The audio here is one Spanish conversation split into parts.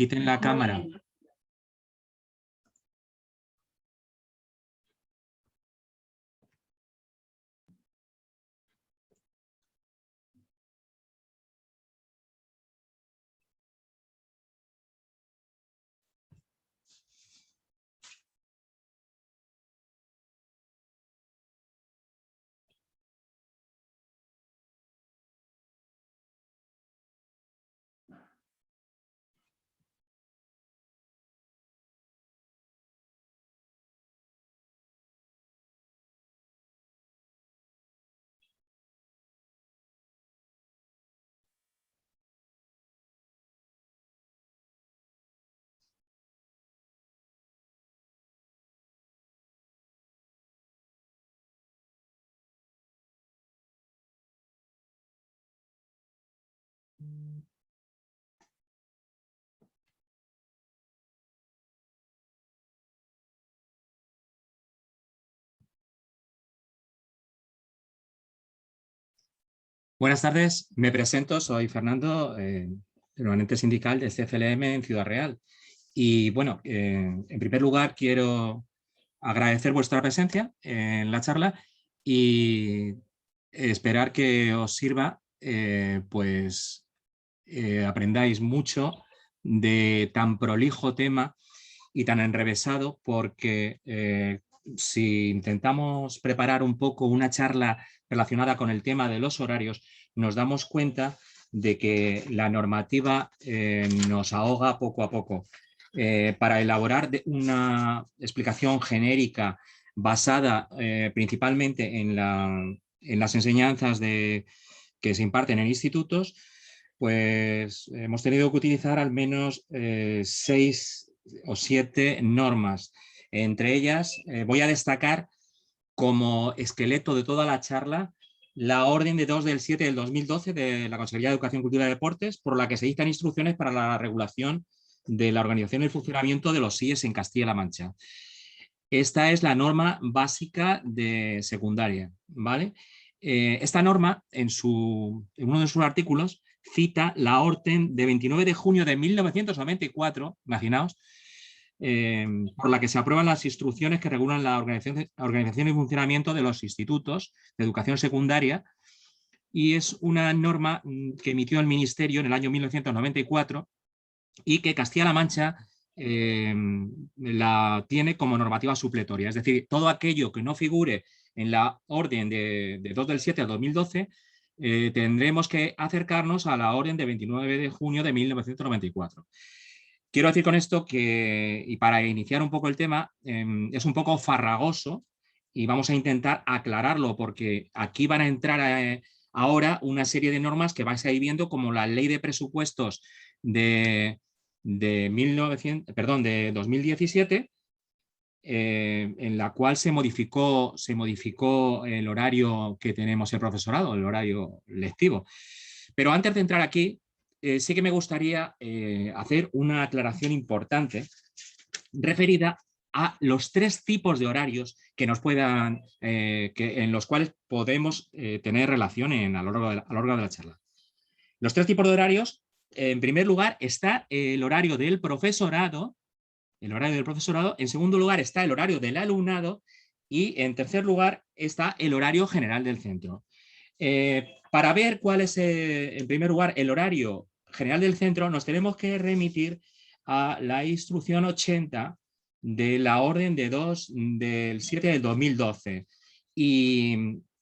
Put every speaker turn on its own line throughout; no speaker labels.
quiten la cámara. Buenas tardes, me presento, soy Fernando, permanente sindical de CFLM en Ciudad Real. Y bueno, en primer lugar quiero agradecer vuestra presencia en la charla y esperar que os sirva, aprendáis mucho de tan prolijo tema y tan enrevesado, porque si intentamos preparar un poco una charla relacionada con el tema de los horarios, nos damos cuenta de que la normativa nos ahoga poco a poco. Para elaborar una explicación genérica basada principalmente en las enseñanzas que se imparten en institutos, pues hemos tenido que utilizar al menos 6 o 7 normas. Entre ellas voy a destacar como esqueleto de toda la charla la orden de 2 del 7 del 2012 de la Consejería de Educación, Cultura y Deportes, por la que se dictan instrucciones para la regulación de la organización y el funcionamiento de los SIES en Castilla-La Mancha. Esta es la norma básica de secundaria, ¿vale? Esta norma, en uno de sus artículos, cita la orden de 29 de junio de 1994, imaginaos, por la que se aprueban las instrucciones que regulan la organización y funcionamiento de los institutos de educación secundaria, y es una norma que emitió el Ministerio en el año 1994 y que Castilla-La Mancha la tiene como normativa supletoria. Es decir, todo aquello que no figure en la orden de 2 del 7 al 2012, tendremos que acercarnos a la orden de 29 de junio de 1994. Quiero decir con esto que, y para iniciar un poco el tema, es un poco farragoso y vamos a intentar aclararlo, porque aquí van a entrar ahora una serie de normas que vais a ir viendo, como la ley de presupuestos de 2017, en la cual se modificó el horario que tenemos el profesorado, el horario lectivo. Pero antes de entrar aquí, sí que me gustaría hacer una aclaración importante referida a los 3 tipos de horarios que nos puedan, en los cuales podemos tener relación a lo largo de la charla. Los 3 tipos de horarios: en primer lugar está el horario del profesorado, en segundo lugar está el horario del alumnado y en tercer lugar está el horario general del centro. Para ver cuál es, en primer lugar, el horario general del centro, nos tenemos que remitir a la instrucción 80 de la orden de 2 del 7 del 2012. Y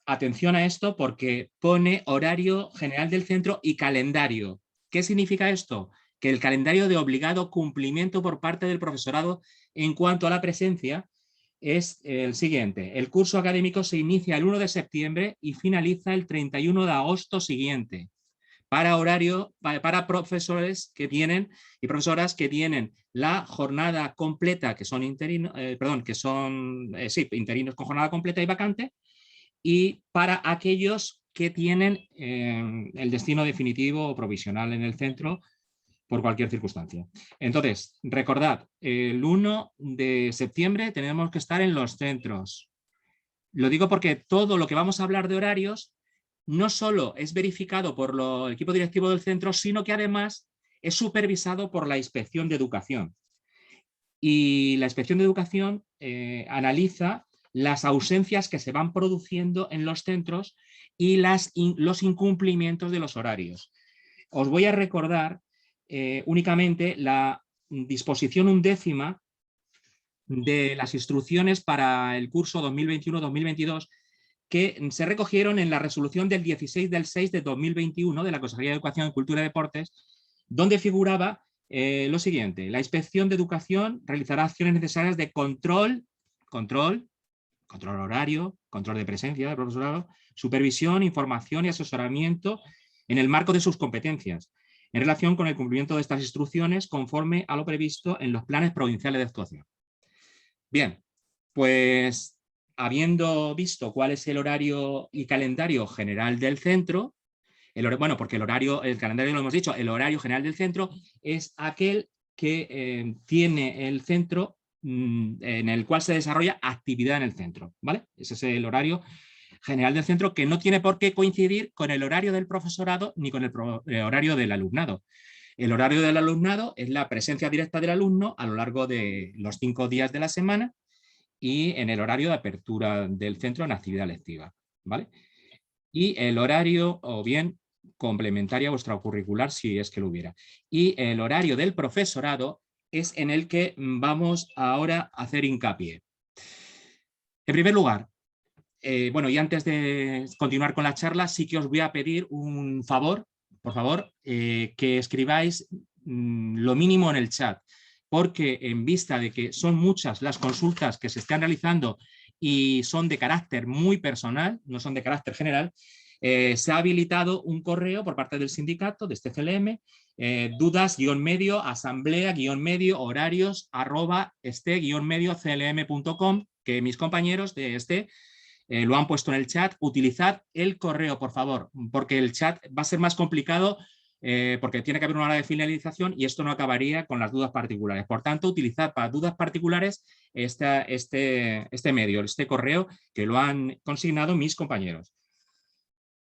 atención a esto, porque pone horario general del centro y calendario. ¿Qué significa esto? Que el calendario de obligado cumplimiento por parte del profesorado en cuanto a la presencia es el siguiente: el curso académico se inicia el 1 de septiembre y finaliza el 31 de agosto siguiente, para profesores que tienen y profesoras que tienen la jornada completa, que son interinos con jornada completa y vacante, y para aquellos que tienen el destino definitivo o provisional en el centro por cualquier circunstancia. Entonces, recordad, el 1 de septiembre tenemos que estar en los centros. Lo digo porque todo lo que vamos a hablar de horarios no solo es verificado por el equipo directivo del centro, sino que además es supervisado por la Inspección de Educación. Y la Inspección de Educación analiza las ausencias que se van produciendo en los centros y los incumplimientos de los horarios. Os voy a recordar únicamente la disposición 11ª de las instrucciones para el curso 2021-2022 que se recogieron en la resolución del 16/6 de 2021 de la Consejería de Educación, Cultura y Deportes, donde figuraba lo siguiente: la Inspección de Educación realizará acciones necesarias de control horario, control de presencia del profesorado, supervisión, información y asesoramiento en el marco de sus competencias, en relación con el cumplimiento de estas instrucciones conforme a lo previsto en los planes provinciales de actuación. Bien, pues habiendo visto cuál es el horario y calendario general del centro, bueno, porque el calendario lo hemos dicho, el horario general del centro es aquel que tiene el centro en el cual se desarrolla actividad en el centro, ¿vale? Ese es el horario general del centro, que no tiene por qué coincidir con el horario del profesorado ni con el horario del alumnado. El horario del alumnado es la presencia directa del alumno a lo largo de los 5 días de la semana y en el horario de apertura del centro en actividad lectiva, ¿vale? Y el horario, o bien complementaria a vuestra curricular, si es que lo hubiera. Y el horario del profesorado es en el que vamos ahora a hacer hincapié. En primer lugar, bueno, y antes de continuar con la charla, sí que os voy a pedir un favor, por favor, que escribáis lo mínimo en el chat, porque en vista de que son muchas las consultas que se están realizando y son de carácter muy personal, no son de carácter general, se ha habilitado un correo por parte del sindicato, de este CLM, dudas-medio, asamblea-medio, horarios, @este-medio-clm.com, que mis compañeros de lo han puesto en el chat. Utilizad el correo, por favor, porque el chat va a ser más complicado porque tiene que haber una hora de finalización y esto no acabaría con las dudas particulares. Por tanto, utilizad para dudas particulares este medio, este correo que lo han consignado mis compañeros.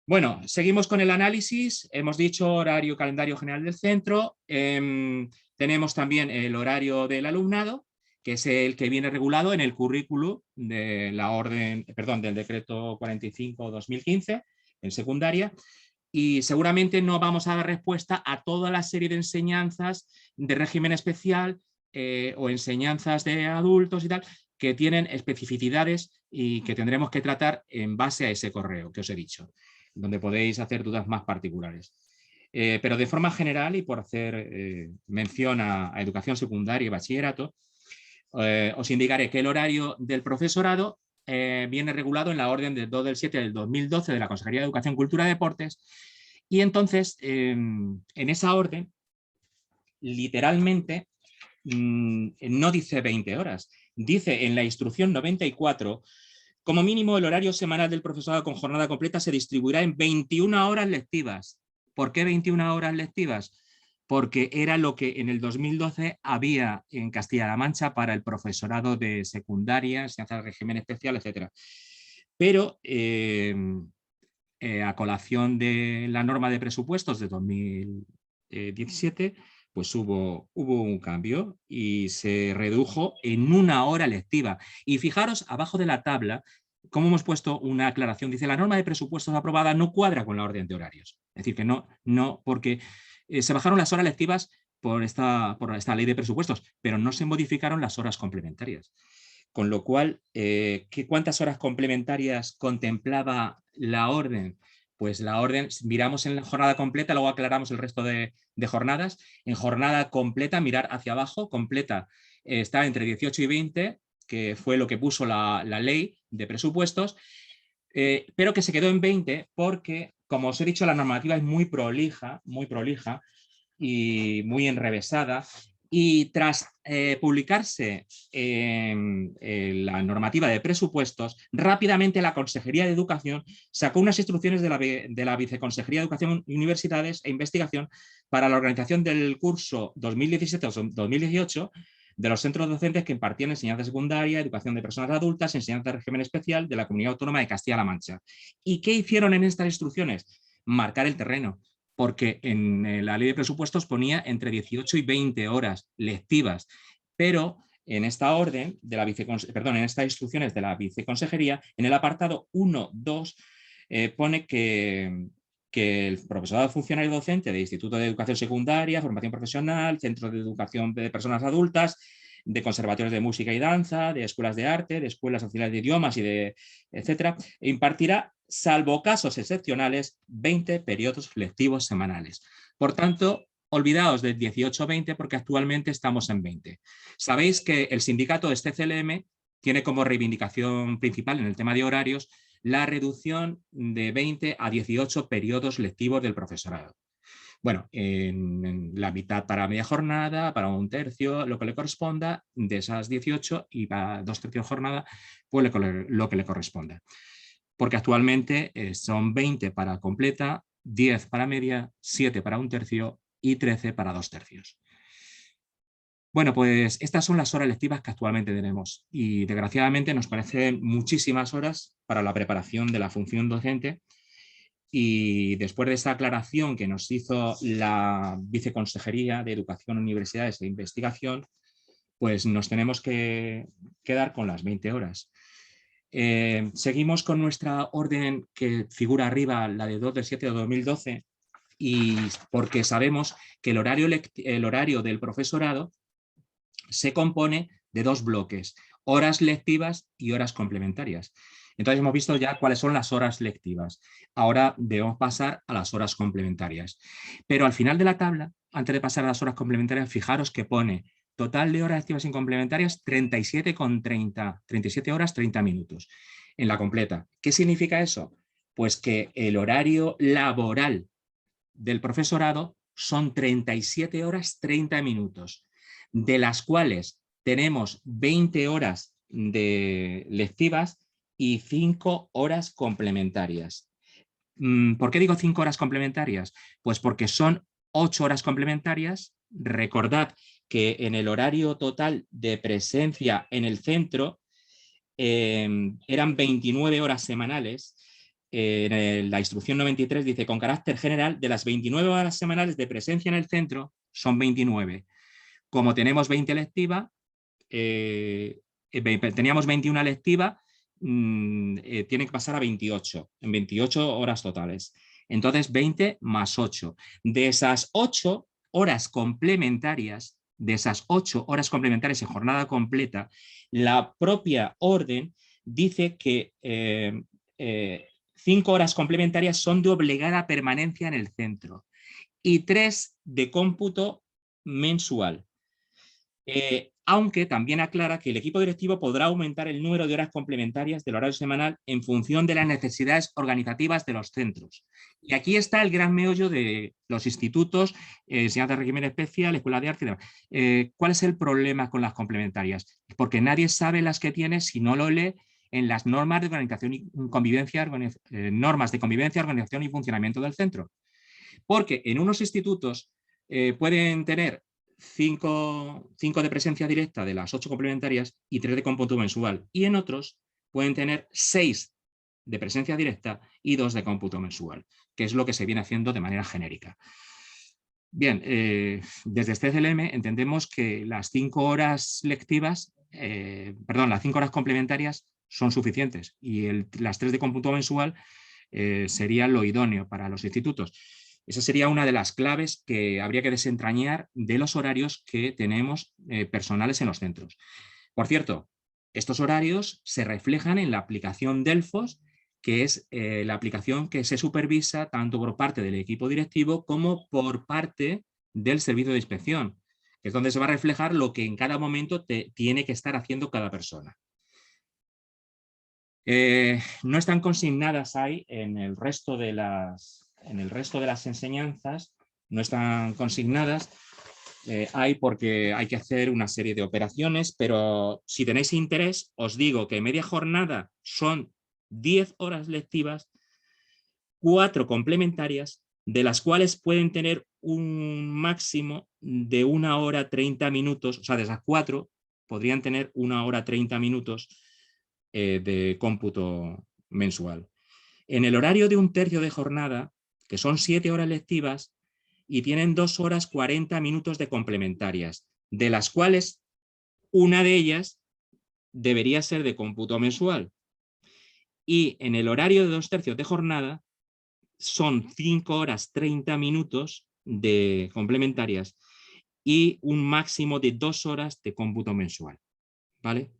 Bueno, seguimos con el análisis. Hemos dicho horario, calendario general del centro. Tenemos también el horario del alumnado, que es el que viene regulado en el currículo de del decreto 45/2015 en secundaria, y seguramente no vamos a dar respuesta a toda la serie de enseñanzas de régimen especial o enseñanzas de adultos y tal, que tienen especificidades y que tendremos que tratar en base a ese correo que os he dicho, donde podéis hacer dudas más particulares. Pero de forma general, y por hacer mención a educación secundaria y bachillerato, os indicaré que el horario del profesorado viene regulado en la orden del 2/7/2012 de la Consejería de Educación, Cultura y Deportes, y entonces en esa orden literalmente no dice 20 horas, dice en la instrucción 94: como mínimo el horario semanal del profesorado con jornada completa se distribuirá en 21 horas lectivas. ¿Por qué 21 horas lectivas? Porque era lo que en el 2012 había en Castilla-La Mancha para el profesorado de secundaria, enseñanza de régimen especial, etc. Pero a colación de la norma de presupuestos de 2017, pues hubo un cambio y se redujo en 1 hora lectiva. Y fijaros abajo de la tabla cómo hemos puesto una aclaración. Dice: la norma de presupuestos aprobada no cuadra con la orden de horarios. Es decir, que no, porque se bajaron las horas lectivas por esta ley de presupuestos, pero no se modificaron las horas complementarias. Con lo cual, ¿cuántas horas complementarias contemplaba la orden? Pues la orden, miramos en la jornada completa, luego aclaramos el resto de jornadas. En jornada completa, mirar hacia abajo, completa, está entre 18 y 20, que fue lo que puso la ley de presupuestos, pero que se quedó en 20 porque, como os he dicho, la normativa es muy prolija y muy enrevesada, y tras publicarse la normativa de presupuestos, rápidamente la Consejería de Educación sacó unas instrucciones de la Viceconsejería de Educación, Universidades e Investigación para la organización del curso 2017-2018 de los centros docentes que impartían enseñanza secundaria, educación de personas adultas, enseñanza de régimen especial de la Comunidad Autónoma de Castilla-La Mancha. ¿Y qué hicieron en estas instrucciones? Marcar el terreno. porque en la ley de presupuestos ponía entre 18 y 20 horas lectivas, pero en esta orden de la en estas instrucciones de la viceconsejería, en el apartado 1.2 pone que el profesorado funcionario docente de Instituto de Educación Secundaria, Formación Profesional, Centros de Educación de Personas Adultas, de conservatorios de música y danza, de escuelas de arte, de escuelas auxiliares de idiomas y de etcétera, impartirá, salvo casos excepcionales, 20 periodos lectivos semanales. Por tanto, olvidaos del 18-20 porque actualmente estamos en 20. Sabéis que el sindicato de este CLM tiene como reivindicación principal en el tema de horarios la reducción de 20 a 18 periodos lectivos del profesorado. Bueno, en la mitad para media jornada, para un tercio, lo que le corresponda, de esas 18 y para 2/3 jornada, pues lo que le corresponda. Porque actualmente son 20 para completa, 10 para media, 7 para un tercio y 13 para 2/3. Bueno, pues estas son las horas lectivas que actualmente tenemos y desgraciadamente nos parecen muchísimas horas para la preparación de la función docente. Y después de esta aclaración que nos hizo la Viceconsejería de Educación, Universidades e Investigación, pues nos tenemos que quedar con las 20 horas. Seguimos con nuestra orden que figura arriba, la de 2/7/2012, y porque sabemos que el horario del profesorado se compone de 2 bloques, horas lectivas y horas complementarias. Entonces hemos visto ya cuáles son las horas lectivas. Ahora debemos pasar a las horas complementarias. Pero al final de la tabla, antes de pasar a las horas complementarias, fijaros que pone total de horas lectivas y complementarias 37 horas 30 minutos en la completa. ¿Qué significa eso? Pues que el horario laboral del profesorado son 37 horas 30 minutos, de las cuales tenemos 20 horas de lectivas y 5 horas complementarias. ¿Por qué digo 5 horas complementarias? Pues porque son 8 horas complementarias. Recordad que en el horario total de presencia en el centro eran 29 horas semanales. La instrucción 93 dice, con carácter general, de las 29 horas semanales de presencia en el centro, son 29. Como tenemos 20 lectivas, teníamos 21 lectivas, tiene que pasar a 28, en 28 horas totales. Entonces, 20 más 8. De esas 8 horas complementarias, en jornada completa, la propia orden dice que 5 horas complementarias son de obligada permanencia en el centro y 3 de cómputo mensual. Aunque también aclara que el equipo directivo podrá aumentar el número de horas complementarias del horario semanal en función de las necesidades organizativas de los centros. Y aquí está el gran meollo de los institutos, enseñanza de régimen especial, escuela de arte y demás. ¿Cuál es el problema con las complementarias? Porque nadie sabe las que tiene si no lo lee en las normas de organización y convivencia, normas de convivencia, organización y funcionamiento del centro. Porque en unos institutos pueden tener 5 de presencia directa de las 8 complementarias y 3 de cómputo mensual. Y en otros pueden tener 6 de presencia directa y 2 de cómputo mensual, que es lo que se viene haciendo de manera genérica. Bien, desde este CLM entendemos que las 5 horas lectivas, las 5 horas complementarias son suficientes y las 3 de cómputo mensual sería lo idóneo para los institutos. Esa sería una de las claves que habría que desentrañar de los horarios que tenemos personales en los centros. Por cierto, estos horarios se reflejan en la aplicación Delfos, que es la aplicación que se supervisa tanto por parte del equipo directivo como por parte del servicio de inspección, que es donde se va a reflejar lo que en cada momento tiene que estar haciendo cada persona. No están consignadas ahí en el resto de las enseñanzas, no están consignadas, hay porque hay que hacer una serie de operaciones, pero si tenéis interés, os digo que media jornada son 10 horas lectivas, 4 complementarias, de las cuales pueden tener un máximo de 1 hora 30 minutos, o sea, de esas 4 podrían tener 1 hora 30 minutos de cómputo mensual. En el horario de un tercio de jornada, que son 7 horas lectivas y tienen 2 horas 40 minutos de complementarias, de las cuales una de ellas debería ser de cómputo mensual. Y en el horario de 2/3 de jornada son 5 horas 30 minutos de complementarias y un máximo de 2 horas de cómputo mensual, ¿vale?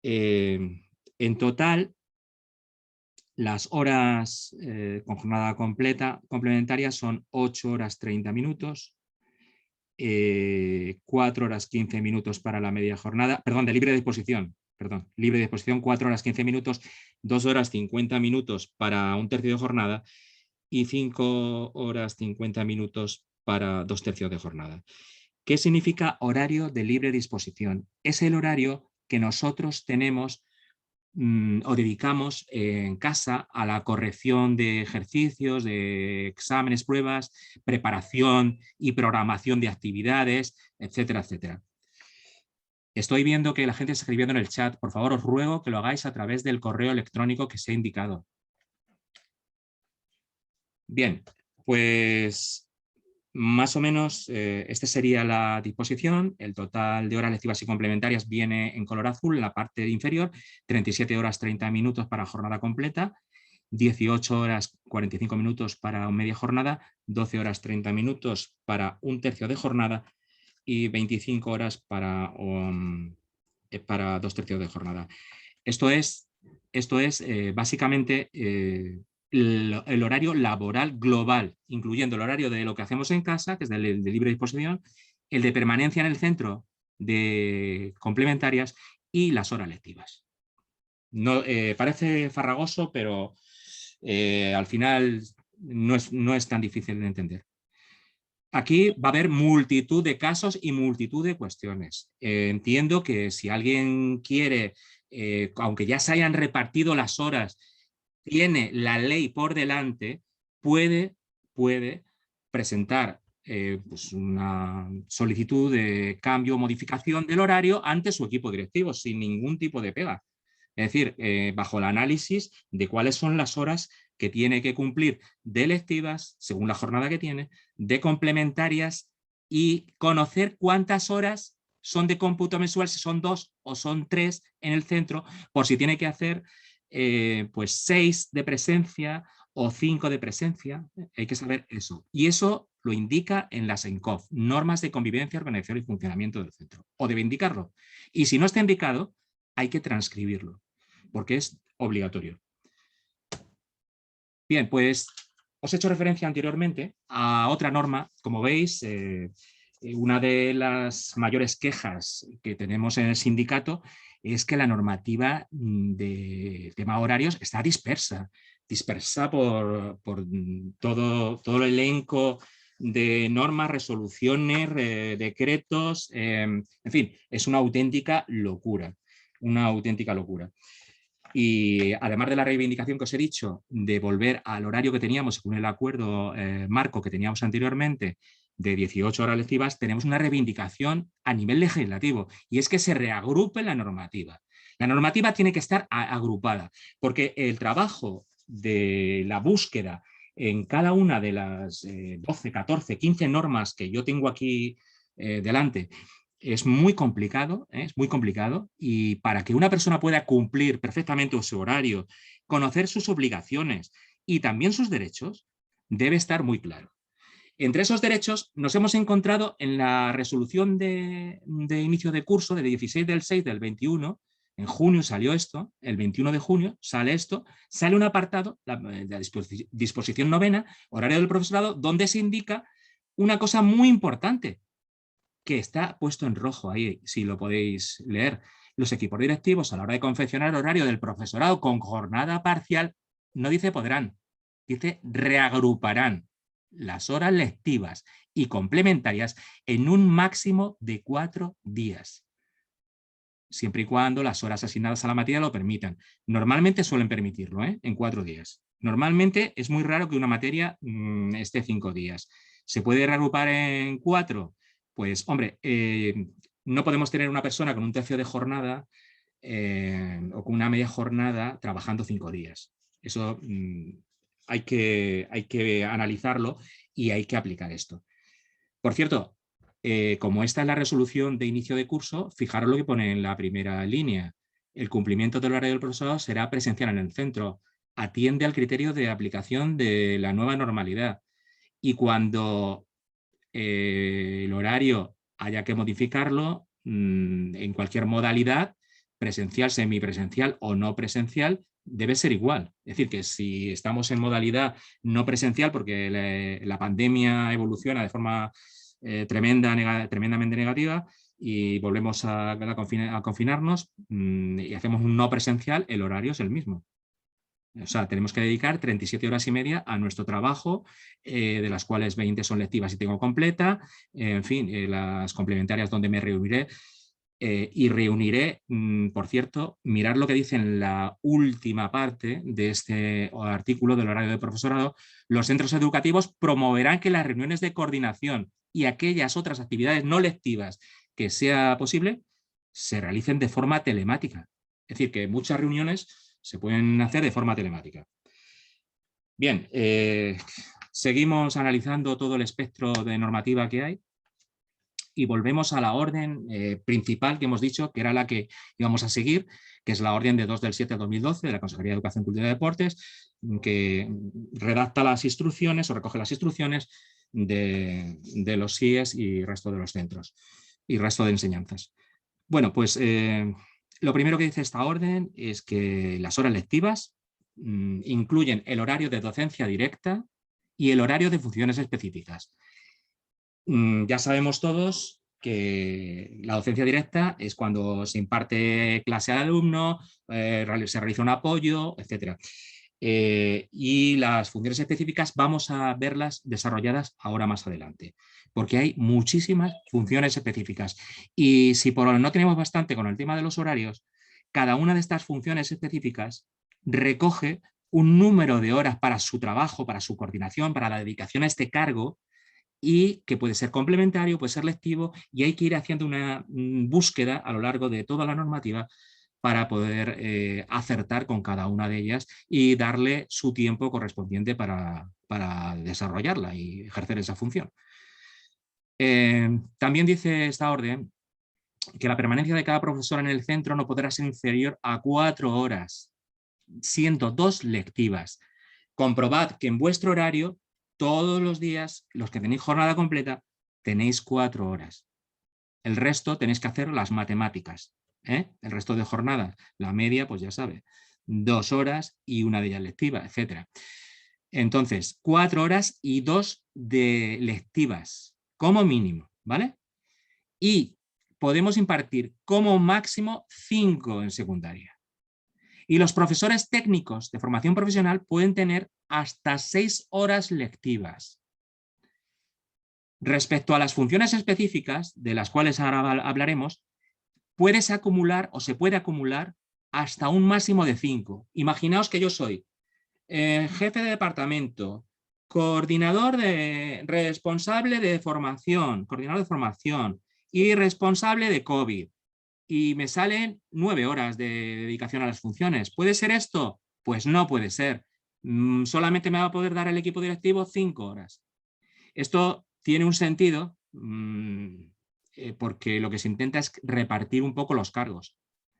En total, las horas con jornada completa complementaria son 8 horas 30 minutos, 4 horas 15 minutos para la media jornada, perdón, de libre disposición, 4 horas 15 minutos, 2 horas 50 minutos para un tercio de jornada y 5 horas 50 minutos para 2/3 de jornada. ¿Qué significa horario de libre disposición? Es el horario que nosotros tenemos o dedicamos en casa a la corrección de ejercicios, de exámenes, pruebas, preparación y programación de actividades, etcétera, etcétera. Estoy viendo que la gente está escribiendo en el chat. Por favor, os ruego que lo hagáis a través del correo electrónico que se ha indicado. Bien, pues más o menos esta sería la disposición. El total de horas lectivas y complementarias viene en color azul en la parte inferior, 37 horas 30 minutos para jornada completa, 18 horas 45 minutos para media jornada, 12 horas 30 minutos para un tercio de jornada y 25 horas para 2/3 de jornada. Esto es básicamente el horario laboral global, incluyendo el horario de lo que hacemos en casa, que es de libre disposición, el de permanencia en el centro de complementarias y las horas lectivas. No, parece farragoso, pero al final no es tan difícil de entender. Aquí va a haber multitud de casos y multitud de cuestiones. Entiendo que si alguien quiere, aunque ya se hayan repartido las horas, tiene la ley por delante, puede presentar pues una solicitud de cambio o modificación del horario ante su equipo directivo, sin ningún tipo de pega. Es decir, bajo el análisis de cuáles son las horas que tiene que cumplir de lectivas, según la jornada que tiene, de complementarias y conocer cuántas horas son de cómputo mensual, si son 2 o son 3 en el centro, por si tiene que hacer pues 6 de presencia o 5 de presencia. Hay que saber eso. Y eso lo indica en las ENCOF, normas de convivencia, organización y funcionamiento del centro. O debe indicarlo. Y si no está indicado, hay que transcribirlo, porque es obligatorio. Bien, pues os he hecho referencia anteriormente a otra norma. Como veis, una de las mayores quejas que tenemos en el sindicato es que la normativa de tema horarios está dispersa por todo el elenco de normas, resoluciones, decretos, en fin, es una auténtica locura, Y además de la reivindicación que os he dicho de volver al horario que teníamos según el acuerdo marco que teníamos anteriormente de 18 horas lectivas, tenemos una reivindicación a nivel legislativo y es que se reagrupe la normativa. La normativa tiene que estar agrupada porque el trabajo de la búsqueda en cada una de las 12, 14, 15 normas que yo tengo aquí delante es muy complicado y para que una persona pueda cumplir perfectamente su horario, conocer sus obligaciones y también sus derechos, debe estar muy claro. Entre esos derechos nos hemos encontrado en la resolución de inicio de curso del 16 del 6 del 21, en junio salió esto, el 21 de junio sale esto, sale un apartado, la disposición novena, horario del profesorado, donde se indica una cosa muy importante, que está puesto en rojo ahí, si lo podéis leer. Los equipos directivos a la hora de confeccionar el horario del profesorado con jornada parcial, no dice podrán, dice reagruparán las horas lectivas y complementarias en un máximo de 4 días, siempre y cuando las horas asignadas a la materia lo permitan. Normalmente suelen permitirlo, en 4 días. Normalmente es muy raro que una materia esté 5 días. ¿Se puede reagrupar en 4? Pues, hombre, no podemos tener una persona con un tercio de jornada o con una media jornada trabajando 5 días. Eso hay que analizarlo y hay que aplicar esto. Por cierto, como esta es la resolución de inicio de curso, fijaros lo que pone en la primera línea. El cumplimiento del horario del profesorado será presencial en el centro. Atiende al criterio de aplicación de la nueva normalidad. Y cuando el horario haya que modificarlo, en cualquier modalidad, presencial, semipresencial o no presencial, debe ser igual. Es decir, que si estamos en modalidad no presencial porque la pandemia evoluciona de forma tremendamente negativa y volvemos a confinarnos y hacemos un no presencial, el horario es el mismo. O sea, tenemos que dedicar 37 horas y media a nuestro trabajo, de las cuales 20 son lectivas y tengo completa, en fin, las complementarias donde me reuniré. Y reuniré, por cierto, mirar lo que dice en la última parte de este artículo del horario de profesorado. Los centros educativos promoverán que las reuniones de coordinación y aquellas otras actividades no lectivas que sea posible se realicen de forma telemática. Es decir, que muchas reuniones se pueden hacer de forma telemática. Bien, seguimos analizando todo el espectro de normativa que hay y volvemos a la orden principal que hemos dicho, que era la que íbamos a seguir, que es la orden de 2 del 7 de 2012 de la Consejería de Educación, Cultura y Deportes, que redacta las instrucciones o recoge las instrucciones de los CIES y resto de los centros y resto de enseñanzas. Bueno, pues lo primero que dice esta orden es que las horas lectivas incluyen el horario de docencia directa y el horario de funciones específicas. Ya sabemos todos que la docencia directa es cuando se imparte clase al alumno, se realiza un apoyo, etc. Y las funciones específicas vamos a verlas desarrolladas ahora más adelante, porque hay muchísimas funciones específicas. Y si por ahora no tenemos bastante con el tema de los horarios, cada una de estas funciones específicas recoge un número de horas para su trabajo, para su coordinación, para la dedicación a este cargo, y que puede ser complementario, puede ser lectivo, y hay que ir haciendo una búsqueda a lo largo de toda la normativa para poder acertar con cada una de ellas y darle su tiempo correspondiente para desarrollarla y ejercer esa función. También dice esta orden que la permanencia de cada profesor en el centro no podrá ser inferior a 4 horas, siendo 2 lectivas. Comprobad que en vuestro horario, todos los días, los que tenéis jornada completa, tenéis 4 horas. El resto tenéis que hacer las matemáticas. El resto de jornadas, la media, pues ya sabe, 2 horas y una de ellas lectiva, etc. Entonces, 4 horas y 2 de lectivas, como mínimo, ¿vale? Y podemos impartir como máximo 5 en secundaria. Y los profesores técnicos de formación profesional pueden tener hasta 6 horas lectivas. Respecto a las funciones específicas, de las cuales ahora hablaremos, puedes acumular o se puede acumular hasta un máximo de 5. Imaginaos que yo soy jefe de departamento, responsable de formación, coordinador de formación y responsable de COVID. Y me salen 9 horas de dedicación a las funciones. ¿Puede ser esto? Pues no puede ser. Solamente me va a poder dar el equipo directivo 5 horas. Esto tiene un sentido porque lo que se intenta es repartir un poco los cargos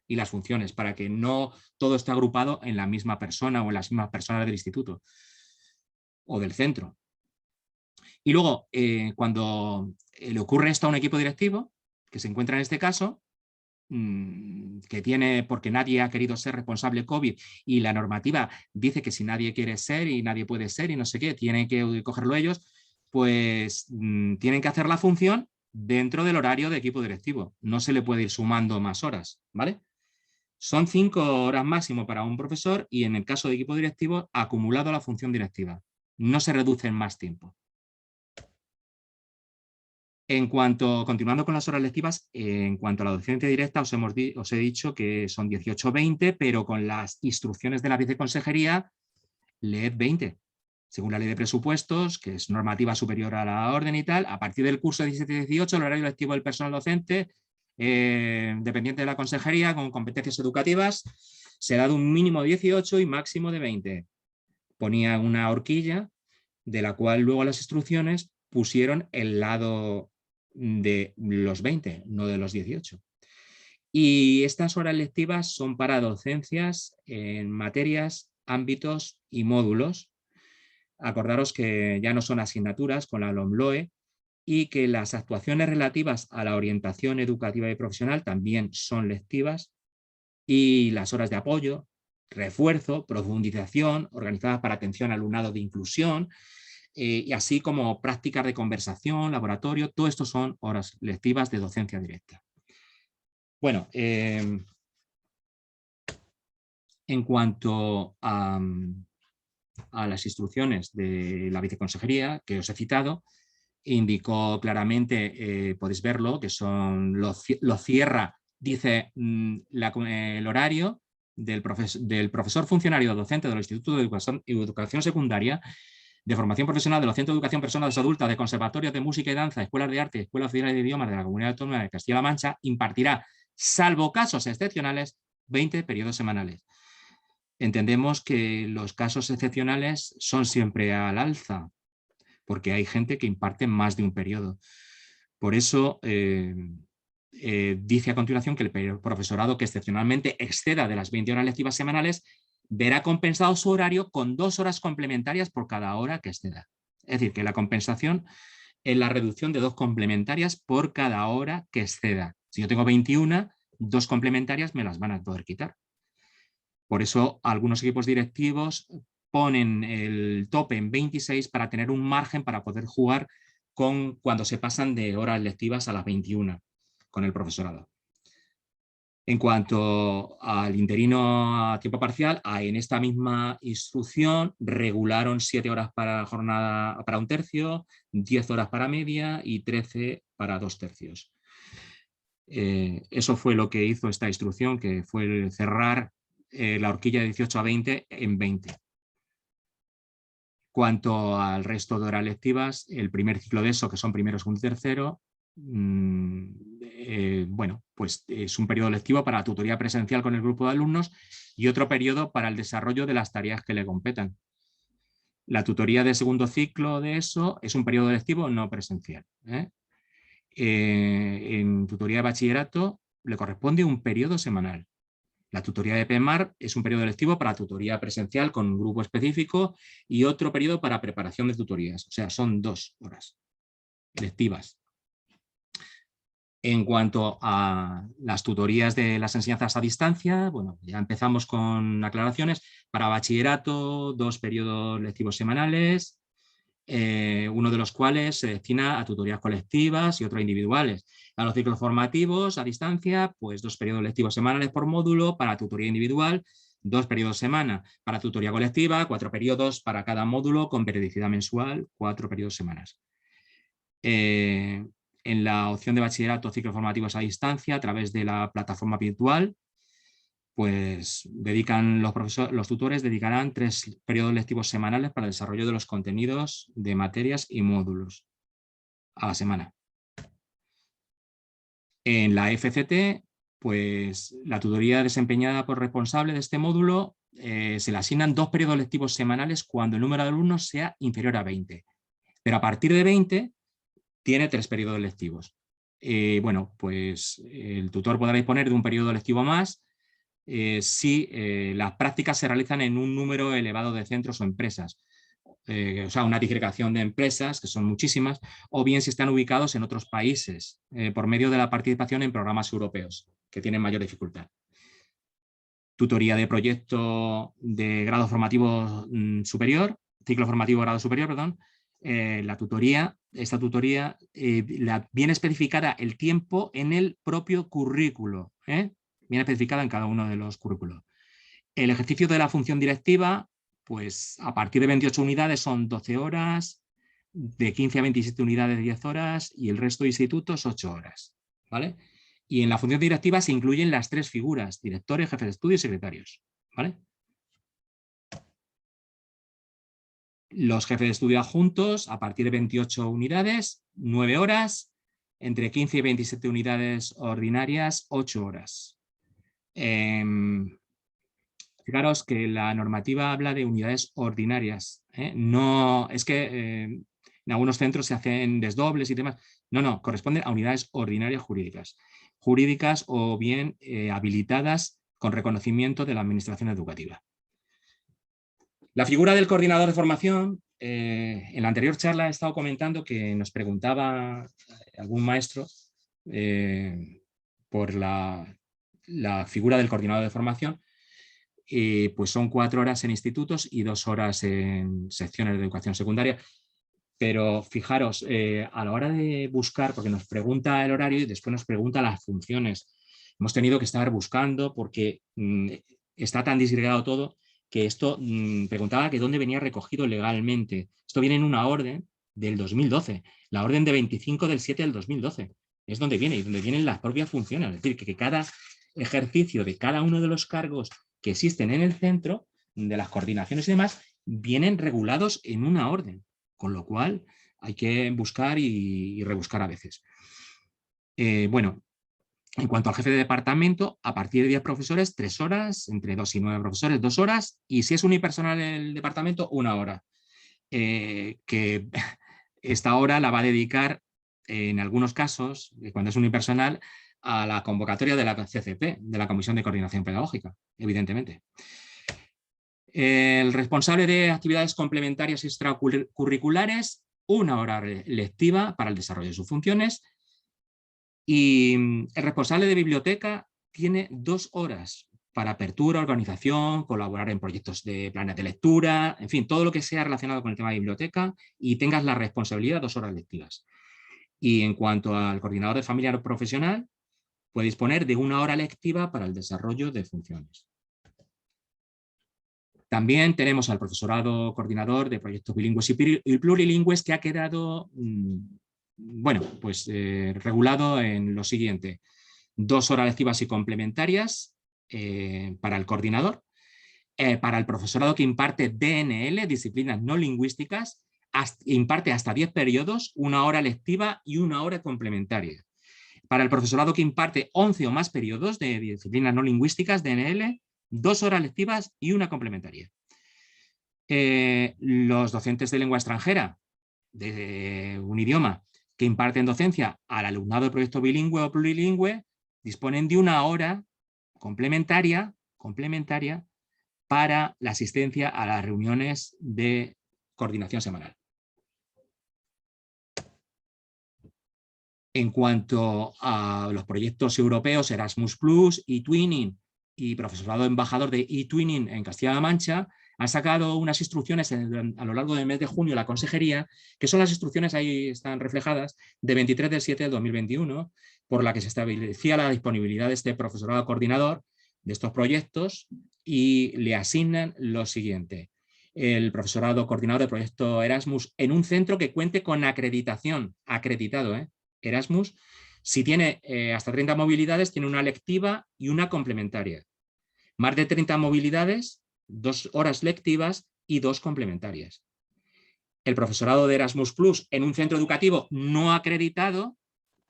y las funciones para que no todo esté agrupado en la misma persona o en las mismas personas del instituto o del centro. Y luego, cuando le ocurre esto a un equipo directivo, que se encuentra en este caso, que tiene, porque nadie ha querido ser responsable COVID y la normativa dice que si nadie quiere ser y nadie puede ser y no sé qué, tienen que cogerlo ellos, pues tienen que hacer la función dentro del horario de equipo directivo. No se le puede ir sumando más horas, ¿vale? Son 5 horas máximo para un profesor y en el caso de equipo directivo, acumulado a la función directiva. No se reduce en más tiempo. Continuando con las horas lectivas, en cuanto a la docencia directa, os he dicho que son 18-20, pero con las instrucciones de la viceconsejería, leed 20. Según la ley de presupuestos, que es normativa superior a la orden y tal, a partir del curso 17-18, el horario lectivo del personal docente, dependiente de la consejería, con competencias educativas, será de un mínimo de 18 y máximo de 20. ponía una horquilla de la cual luego las instrucciones pusieron el lado de los 20, no de los 18. Y estas horas lectivas son para docencias en materias, ámbitos y módulos. Acordaros que ya no son asignaturas con la LOMLOE y que las actuaciones relativas a la orientación educativa y profesional también son lectivas, y las horas de apoyo, refuerzo, profundización, organizadas para atención al alumnado de inclusión, y así como prácticas de conversación, laboratorio, todo esto son horas lectivas de docencia directa. Bueno, en cuanto a las instrucciones de la viceconsejería que os he citado, indicó claramente, podéis verlo, que son lo cierra, dice el horario del profesor funcionario docente del Instituto de Educación Secundaria, de formación profesional de los centros de educación personas adultas, de conservatorios de música y danza, escuelas de arte, escuelas oficiales de idiomas de la Comunidad Autónoma de Castilla-La Mancha, impartirá, salvo casos excepcionales, 20 periodos semanales. Entendemos que los casos excepcionales son siempre al alza, porque hay gente que imparte más de un periodo. Por eso dice a continuación que el profesorado que excepcionalmente exceda de las 20 horas lectivas semanales verá compensado su horario con 2 horas complementarias por cada hora que exceda. Es decir, que la compensación es la reducción de 2 complementarias por cada hora que exceda. Si yo tengo 21, 2 complementarias me las van a poder quitar. Por eso algunos equipos directivos ponen el tope en 26 para tener un margen para poder jugar cuando se pasan de horas lectivas a las 21 con el profesorado. En cuanto al interino a tiempo parcial, en esta misma instrucción regularon 7 horas para jornada para un tercio, 10 horas para media y 13 para 2 tercios. Eso fue lo que hizo esta instrucción, que fue cerrar la horquilla de 18 a 20 en 20. Cuanto al resto de horas lectivas, el primer ciclo de eso, que son primero, segundo y tercero, bueno, pues es un periodo lectivo para la tutoría presencial con el grupo de alumnos y otro periodo para el desarrollo de las tareas que le competan. La tutoría de segundo ciclo de eso es un periodo lectivo no presencial. En tutoría de bachillerato le corresponde un periodo semanal. La tutoría de PEMAR es un periodo lectivo para tutoría presencial con un grupo específico y otro periodo para preparación de tutorías. O sea, son 2 horas lectivas. En cuanto a las tutorías de las enseñanzas a distancia, bueno, ya empezamos con aclaraciones. Para bachillerato, 2 periodos lectivos semanales, uno de los cuales se destina a tutorías colectivas y otros individuales. A los ciclos formativos a distancia, pues 2 periodos lectivos semanales por módulo. Para tutoría individual, 2 periodos semana. Para tutoría colectiva, 4 periodos para cada módulo con periodicidad mensual, 4 periodos semanas. En la opción de bachillerato, ciclos formativos a distancia, a través de la plataforma virtual, pues los tutores dedicarán 3 periodos lectivos semanales para el desarrollo de los contenidos de materias y módulos a la semana. En la FCT, pues la tutoría desempeñada por responsable de este módulo se le asignan 2 periodos lectivos semanales cuando el número de alumnos sea inferior a 20. Pero a partir de 20 tiene 3 periodos lectivos. Bueno, pues el tutor podrá disponer de un periodo lectivo más si las prácticas se realizan en un número elevado de centros o empresas. O sea, una digregación de empresas, que son muchísimas, o bien si están ubicados en otros países por medio de la participación en programas europeos, que tienen mayor dificultad. Tutoría de proyecto de grado formativo superior, ciclo formativo grado superior, perdón. Esta tutoría viene especificada el tiempo en el propio currículo, viene especificada en cada uno de los currículos. El ejercicio de la función directiva, pues a partir de 28 unidades son 12 horas, de 15 a 27 unidades 10 horas y el resto de institutos 8 horas, ¿vale? Y en la función directiva se incluyen las 3 figuras, directores, jefes de estudio y secretarios, ¿vale? Los jefes de estudio adjuntos, a partir de 28 unidades, 9 horas, entre 15 y 27 unidades ordinarias, 8 horas. Fijaros que la normativa habla de unidades ordinarias, ¿eh? No, es que en algunos centros se hacen desdobles y demás. No, no, corresponden a unidades ordinarias jurídicas. Jurídicas o bien habilitadas con reconocimiento de la administración educativa. La figura del coordinador de formación, en la anterior charla he estado comentando que nos preguntaba algún maestro por la figura del coordinador de formación. Pues son 4 horas en institutos y 2 horas en secciones de educación secundaria. Pero fijaros, a la hora de buscar, porque nos pregunta el horario y después nos pregunta las funciones, hemos tenido que estar buscando porque está tan disgregado todo que esto preguntaba que dónde venía recogido legalmente. Esto viene en una orden del 2012, la orden de 25/7/2012. Es donde viene y donde vienen las propias funciones. Es decir, que cada ejercicio de cada uno de los cargos que existen en el centro, de las coordinaciones y demás, vienen regulados en una orden, con lo cual hay que buscar y rebuscar a veces. Bueno, en cuanto al jefe de departamento, a partir de 10 profesores, 3 horas, entre 2 y 9 profesores, 2 horas, y si es unipersonal el departamento, 1 hora. Que esta hora la va a dedicar, en algunos casos, cuando es unipersonal, a la convocatoria de la CCP, de la Comisión de Coordinación Pedagógica, evidentemente. El responsable de actividades complementarias y extracurriculares, 1 hora lectiva para el desarrollo de sus funciones. Y el responsable de biblioteca tiene 2 horas para apertura, organización, colaborar en proyectos de planes de lectura, en fin, todo lo que sea relacionado con el tema de biblioteca y tengas la responsabilidad, 2 horas lectivas. Y en cuanto al coordinador de familiar profesional, puede disponer de 1 hora lectiva para el desarrollo de funciones. También tenemos al profesorado coordinador de proyectos bilingües y plurilingües, que ha quedado bueno, pues regulado en lo siguiente: 2 horas lectivas y complementarias para el coordinador, para el profesorado que imparte DNL, disciplinas no lingüísticas, imparte hasta 10 periodos, 1 hora lectiva y 1 hora complementaria. Para el profesorado que imparte 11 o más periodos de disciplinas no lingüísticas, DNL, 2 horas lectivas y 1 complementaria. Los docentes de lengua extranjera, de un idioma, que imparten docencia al alumnado de proyecto bilingüe o plurilingüe, disponen de 1 hora complementaria para la asistencia a las reuniones de coordinación semanal. En cuanto a los proyectos europeos, Erasmus+, eTwinning y profesorado embajador de eTwinning en Castilla-La Mancha, ha sacado unas instrucciones a lo largo del mes de junio la consejería, que son las instrucciones, ahí están reflejadas, de 23/7/2021, por la que se establecía la disponibilidad de este profesorado coordinador de estos proyectos y le asignan lo siguiente: el profesorado coordinador de proyecto Erasmus en un centro que cuente con acreditación, acreditado, Erasmus, si tiene hasta 30 movilidades, tiene una lectiva y una complementaria. Más de 30 movilidades, 2 horas lectivas y 2 complementarias. El profesorado de Erasmus Plus en un centro educativo no acreditado,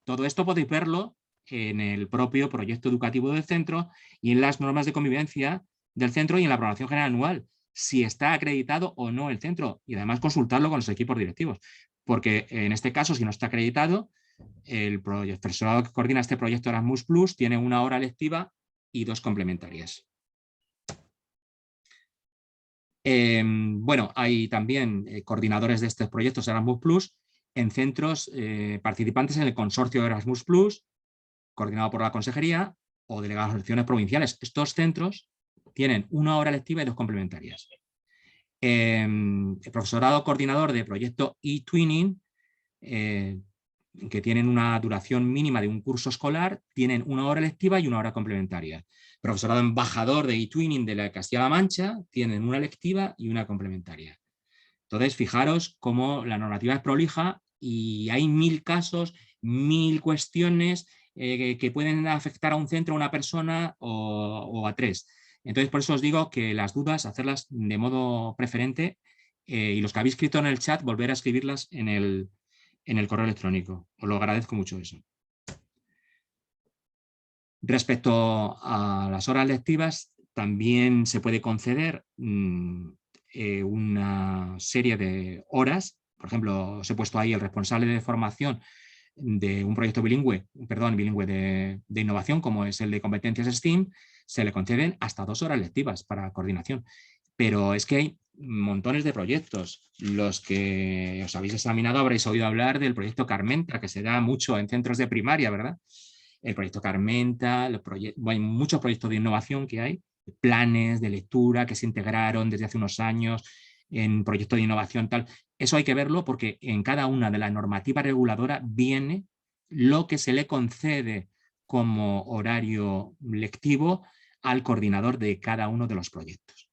todo esto podéis verlo en el propio proyecto educativo del centro y en las normas de convivencia del centro y en la programación general anual, si está acreditado o no el centro, y además consultarlo con los equipos directivos, porque en este caso, si no está acreditado, el profesorado que coordina este proyecto Erasmus Plus tiene 1 hora lectiva y 2 complementarias. Bueno, hay también coordinadores de estos proyectos Erasmus Plus en centros participantes en el consorcio Erasmus Plus, coordinado por la consejería o delegadas elecciones provinciales. Estos centros tienen 1 hora lectiva y 2 complementarias. El profesorado coordinador de proyecto eTwinning, que tienen una duración mínima de un curso escolar, tienen 1 hora lectiva y 1 hora complementaria. Profesorado embajador de eTwinning de la Castilla-La Mancha, tienen 1 lectiva y 1 complementaria. Entonces, fijaros cómo la normativa es prolija y hay 1000 casos, 1000 cuestiones que pueden afectar a un centro, a una persona o a 3. Entonces, por eso os digo que las dudas, hacerlas de modo preferente y los que habéis escrito en el chat, volver a escribirlas en el correo electrónico. Os lo agradezco mucho eso. Respecto a las horas lectivas, también se puede conceder una serie de horas. Por ejemplo, os he puesto ahí el responsable de formación de un proyecto bilingüe de innovación, como es el de competencias STEAM, se le conceden hasta 2 horas lectivas para coordinación. Pero es que hay montones de proyectos. Los que os habéis examinado habréis oído hablar del proyecto Carmenta, que se da mucho en centros de primaria, ¿verdad? El proyecto Carmenta, hay muchos proyectos de innovación que hay, planes de lectura que se integraron desde hace unos años en proyectos de innovación tal. Eso hay que verlo porque en cada una de las normativas reguladoras viene lo que se le concede como horario lectivo al coordinador de cada uno de los proyectos.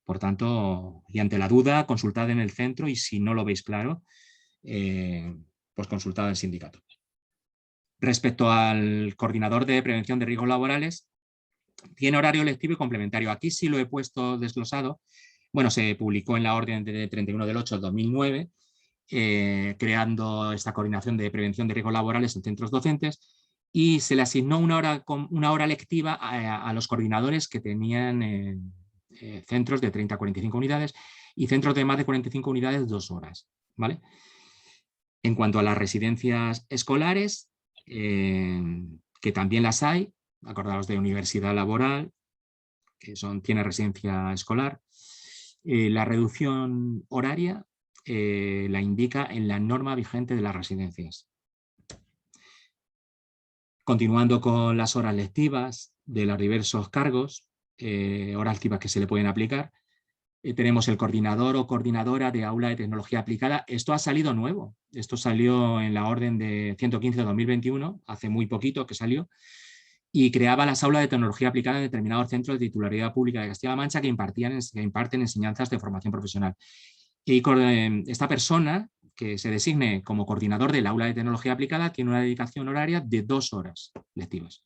Por tanto, y ante la duda, consultad en el centro y si no lo veis claro, pues consultad al sindicato. Respecto al coordinador de prevención de riesgos laborales, tiene horario lectivo y complementario. Aquí sí lo he puesto desglosado. Bueno, se publicó en la orden de 31 del 8 del 2009, creando esta coordinación de prevención de riesgos laborales en centros docentes, y se le asignó una hora lectiva a los coordinadores que tenían centros de 30 a 45 unidades y centros de más de 45 unidades 2 horas. ¿Vale? En cuanto a las residencias escolares, que también las hay, acordaos de universidad laboral, que tiene residencia escolar, la reducción horaria la indica en la norma vigente de las residencias. Continuando con las horas lectivas de los diversos cargos, horas lectivas que se le pueden aplicar, tenemos el coordinador o coordinadora de aula de tecnología aplicada. Esto ha salido nuevo. Esto salió en la orden de 115 de 2021, hace muy poquito que salió, y creaba las aulas de tecnología aplicada en determinados centros de titularidad pública de Castilla-La Mancha que imparten enseñanzas de formación profesional. Y esta persona que se designe como coordinador del aula de tecnología aplicada tiene una dedicación horaria de 2 horas lectivas.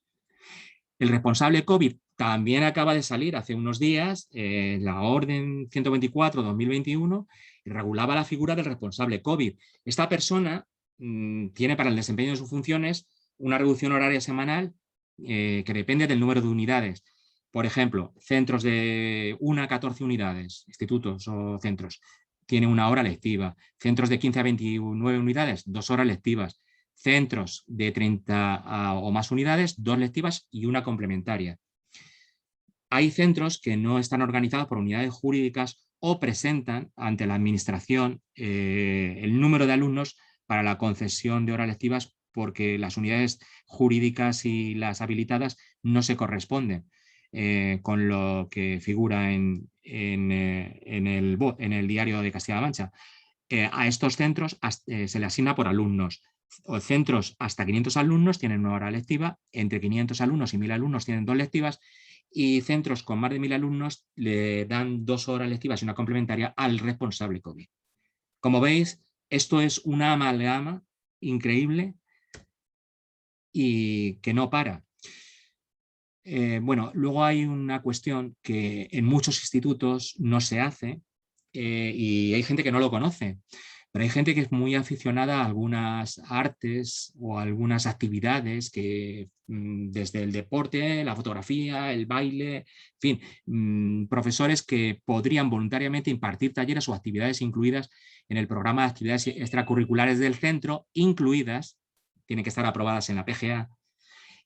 El responsable COVID también acaba de salir hace unos días, la orden 124-2021, regulaba la figura del responsable COVID. Esta persona tiene para el desempeño de sus funciones una reducción horaria semanal que depende del número de unidades. Por ejemplo, centros de 1 a 14 unidades, institutos o centros, tiene 1 hora lectiva. Centros de 15 a 29 unidades, 2 horas lectivas. Centros de 30 o más unidades, 2 lectivas y 1 complementaria. Hay centros que no están organizados por unidades jurídicas o presentan ante la administración el número de alumnos para la concesión de horas lectivas porque las unidades jurídicas y las habilitadas no se corresponden con lo que figura en el diario de Castilla-La Mancha. A estos centros se le asigna por alumnos. O centros hasta 500 alumnos tienen 1 hora lectiva, entre 500 alumnos y 1000 alumnos tienen 2 lectivas, y centros con más de 1000 alumnos le dan 2 horas lectivas y una complementaria al responsable COVID. Como veis, esto es una amalgama increíble y que no para. Bueno, luego hay una cuestión que en muchos institutos no se hace y hay gente que no lo conoce. Pero hay gente que es muy aficionada a algunas artes o a algunas actividades que desde el deporte, la fotografía, el baile, en fin, profesores que podrían voluntariamente impartir talleres o actividades incluidas en el programa de actividades extracurriculares del centro, incluidas, tienen que estar aprobadas en la PGA.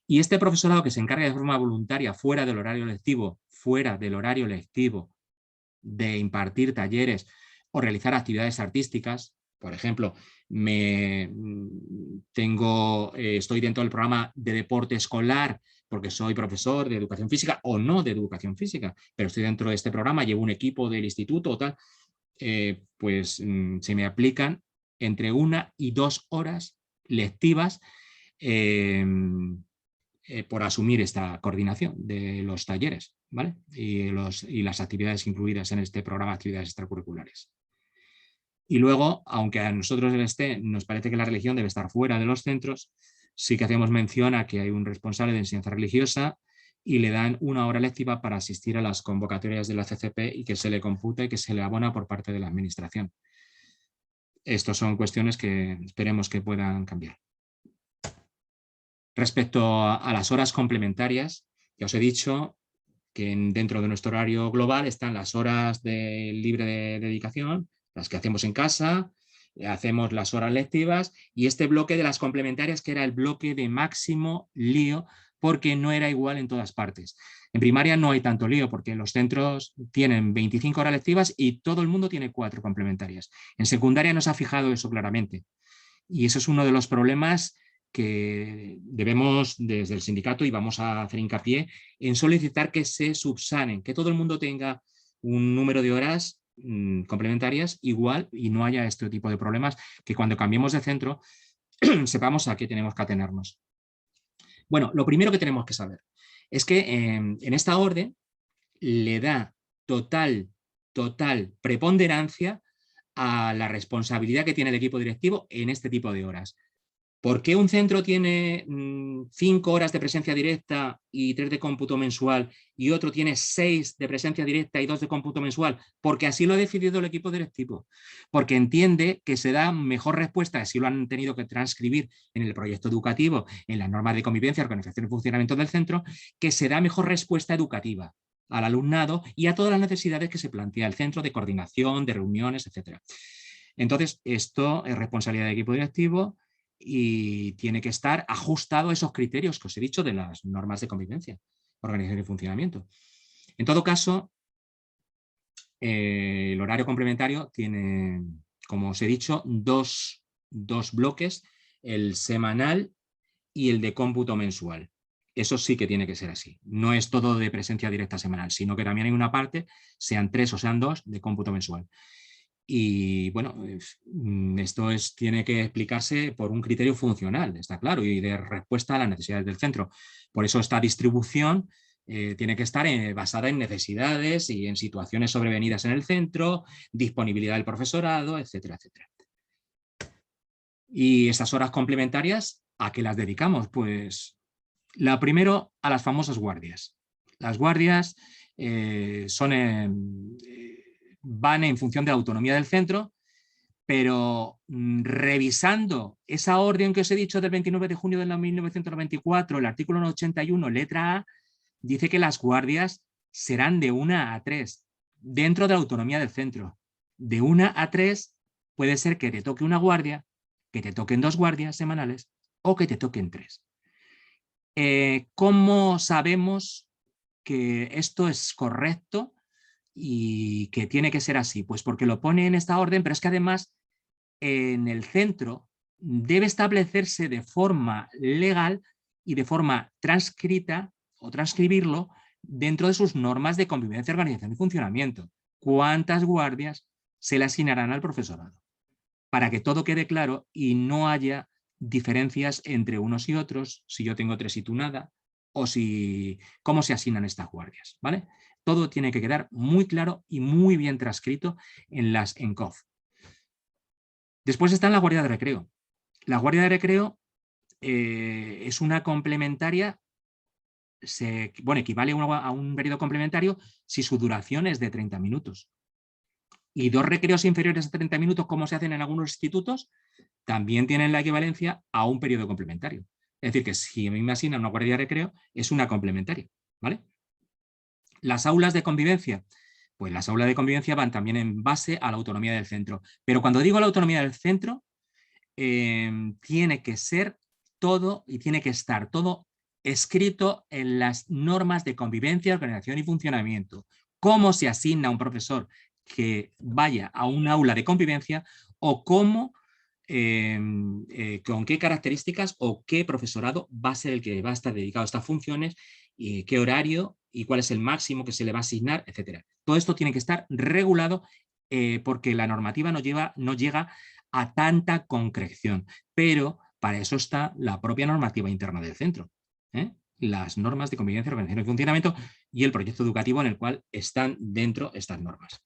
Y este profesorado que se encarga de forma voluntaria fuera del horario lectivo, de impartir talleres o realizar actividades artísticas. Por ejemplo, estoy dentro del programa de deporte escolar porque soy profesor de educación física o no de educación física, pero estoy dentro de este programa, llevo un equipo del instituto o tal, pues se me aplican entre 1 y 2 horas lectivas por asumir esta coordinación de los talleres, ¿vale? Y las actividades incluidas en este programa de actividades extracurriculares. Y luego, aunque a nosotros nos parece que la religión debe estar fuera de los centros, sí que hacemos mención a que hay un responsable de enseñanza religiosa y le dan 1 hora lectiva para asistir a las convocatorias de la CCP y que se le computa y que se le abona por parte de la administración. Estas son cuestiones que esperemos que puedan cambiar. Respecto a las horas complementarias, ya os he dicho que dentro de nuestro horario global están las horas de libre de dedicación, las que hacemos en casa, hacemos las horas lectivas y este bloque de las complementarias que era el bloque de máximo lío porque no era igual en todas partes. En primaria no hay tanto lío porque los centros tienen 25 horas lectivas y todo el mundo tiene 4 complementarias. En secundaria no se ha fijado eso claramente y eso es uno de los problemas que debemos desde el sindicato, y vamos a hacer hincapié en solicitar que se subsanen, que todo el mundo tenga un número de horas complementarias igual y no haya este tipo de problemas, que cuando cambiemos de centro sepamos a qué tenemos que atenernos. Bueno, lo primero que tenemos que saber es que en esta orden le da total preponderancia a la responsabilidad que tiene el equipo directivo en este tipo de horas. ¿Por qué un centro tiene 5 horas de presencia directa y 3 de cómputo mensual y otro tiene 6 de presencia directa y 2 de cómputo mensual? Porque así lo ha decidido el equipo directivo. Porque entiende que se da mejor respuesta, así lo han tenido que transcribir en el proyecto educativo, en las normas de convivencia, organización y funcionamiento del centro, que se da mejor respuesta educativa al alumnado y a todas las necesidades que se plantea el centro de coordinación, de reuniones, etc. Entonces, esto es responsabilidad del equipo directivo y tiene que estar ajustado a esos criterios que os he dicho de las normas de convivencia, organización y funcionamiento. En todo caso, el horario complementario tiene, como os he dicho, dos bloques, el semanal y el de cómputo mensual. Eso sí que tiene que ser así. No es todo de presencia directa semanal, sino que también hay una parte, sean 3 o sean 2, de cómputo mensual. Y bueno, esto tiene que explicarse por un criterio funcional, está claro, y de respuesta a las necesidades del centro. Por eso esta distribución tiene que estar basada en necesidades y en situaciones sobrevenidas en el centro, disponibilidad del profesorado, etcétera, etcétera. Y estas horas complementarias, ¿a qué las dedicamos? Pues la primero, a las famosas guardias. Las guardias van en función de la autonomía del centro, pero revisando esa orden que os he dicho del 29 de junio de 1994, el artículo 81, letra A, dice que las guardias serán de 1 a 3, dentro de la autonomía del centro. De 1 a 3 puede ser que te toque una guardia, que te toquen 2 guardias semanales o que te toquen 3. ¿Cómo sabemos que esto es correcto y que tiene que ser así? Pues porque lo pone en esta orden, pero es que además en el centro debe establecerse de forma legal y de forma transcrita o transcribirlo dentro de sus normas de convivencia, organización y funcionamiento. ¿Cuántas guardias se le asignarán al profesorado? Para que todo quede claro y no haya diferencias entre unos y otros, si yo tengo 3 y tú nada, o si cómo se asignan estas guardias, ¿vale? Todo tiene que quedar muy claro y muy bien transcrito en las ENCOF. Después está la guardia de recreo. La guardia de recreo es una complementaria, equivale a un periodo complementario si su duración es de 30 minutos. Y 2 recreos inferiores a 30 minutos, como se hacen en algunos institutos, también tienen la equivalencia a un periodo complementario. Es decir, que si a mí me asignan una guardia de recreo, es una complementaria, ¿vale? Las aulas de convivencia. Pues las aulas de convivencia van también en base a la autonomía del centro. Pero cuando digo la autonomía del centro, tiene que ser todo y tiene que estar todo escrito en las normas de convivencia, organización y funcionamiento. Cómo se asigna a un profesor que vaya a un aula de convivencia o cómo, con qué características o qué profesorado va a ser el que va a estar dedicado a estas funciones y qué horario y cuál es el máximo que se le va a asignar, etcétera. Todo esto tiene que estar regulado porque la normativa no llega a tanta concreción, pero para eso está la propia normativa interna del centro, las normas de convivencia, organización y funcionamiento y el proyecto educativo en el cual están dentro estas normas.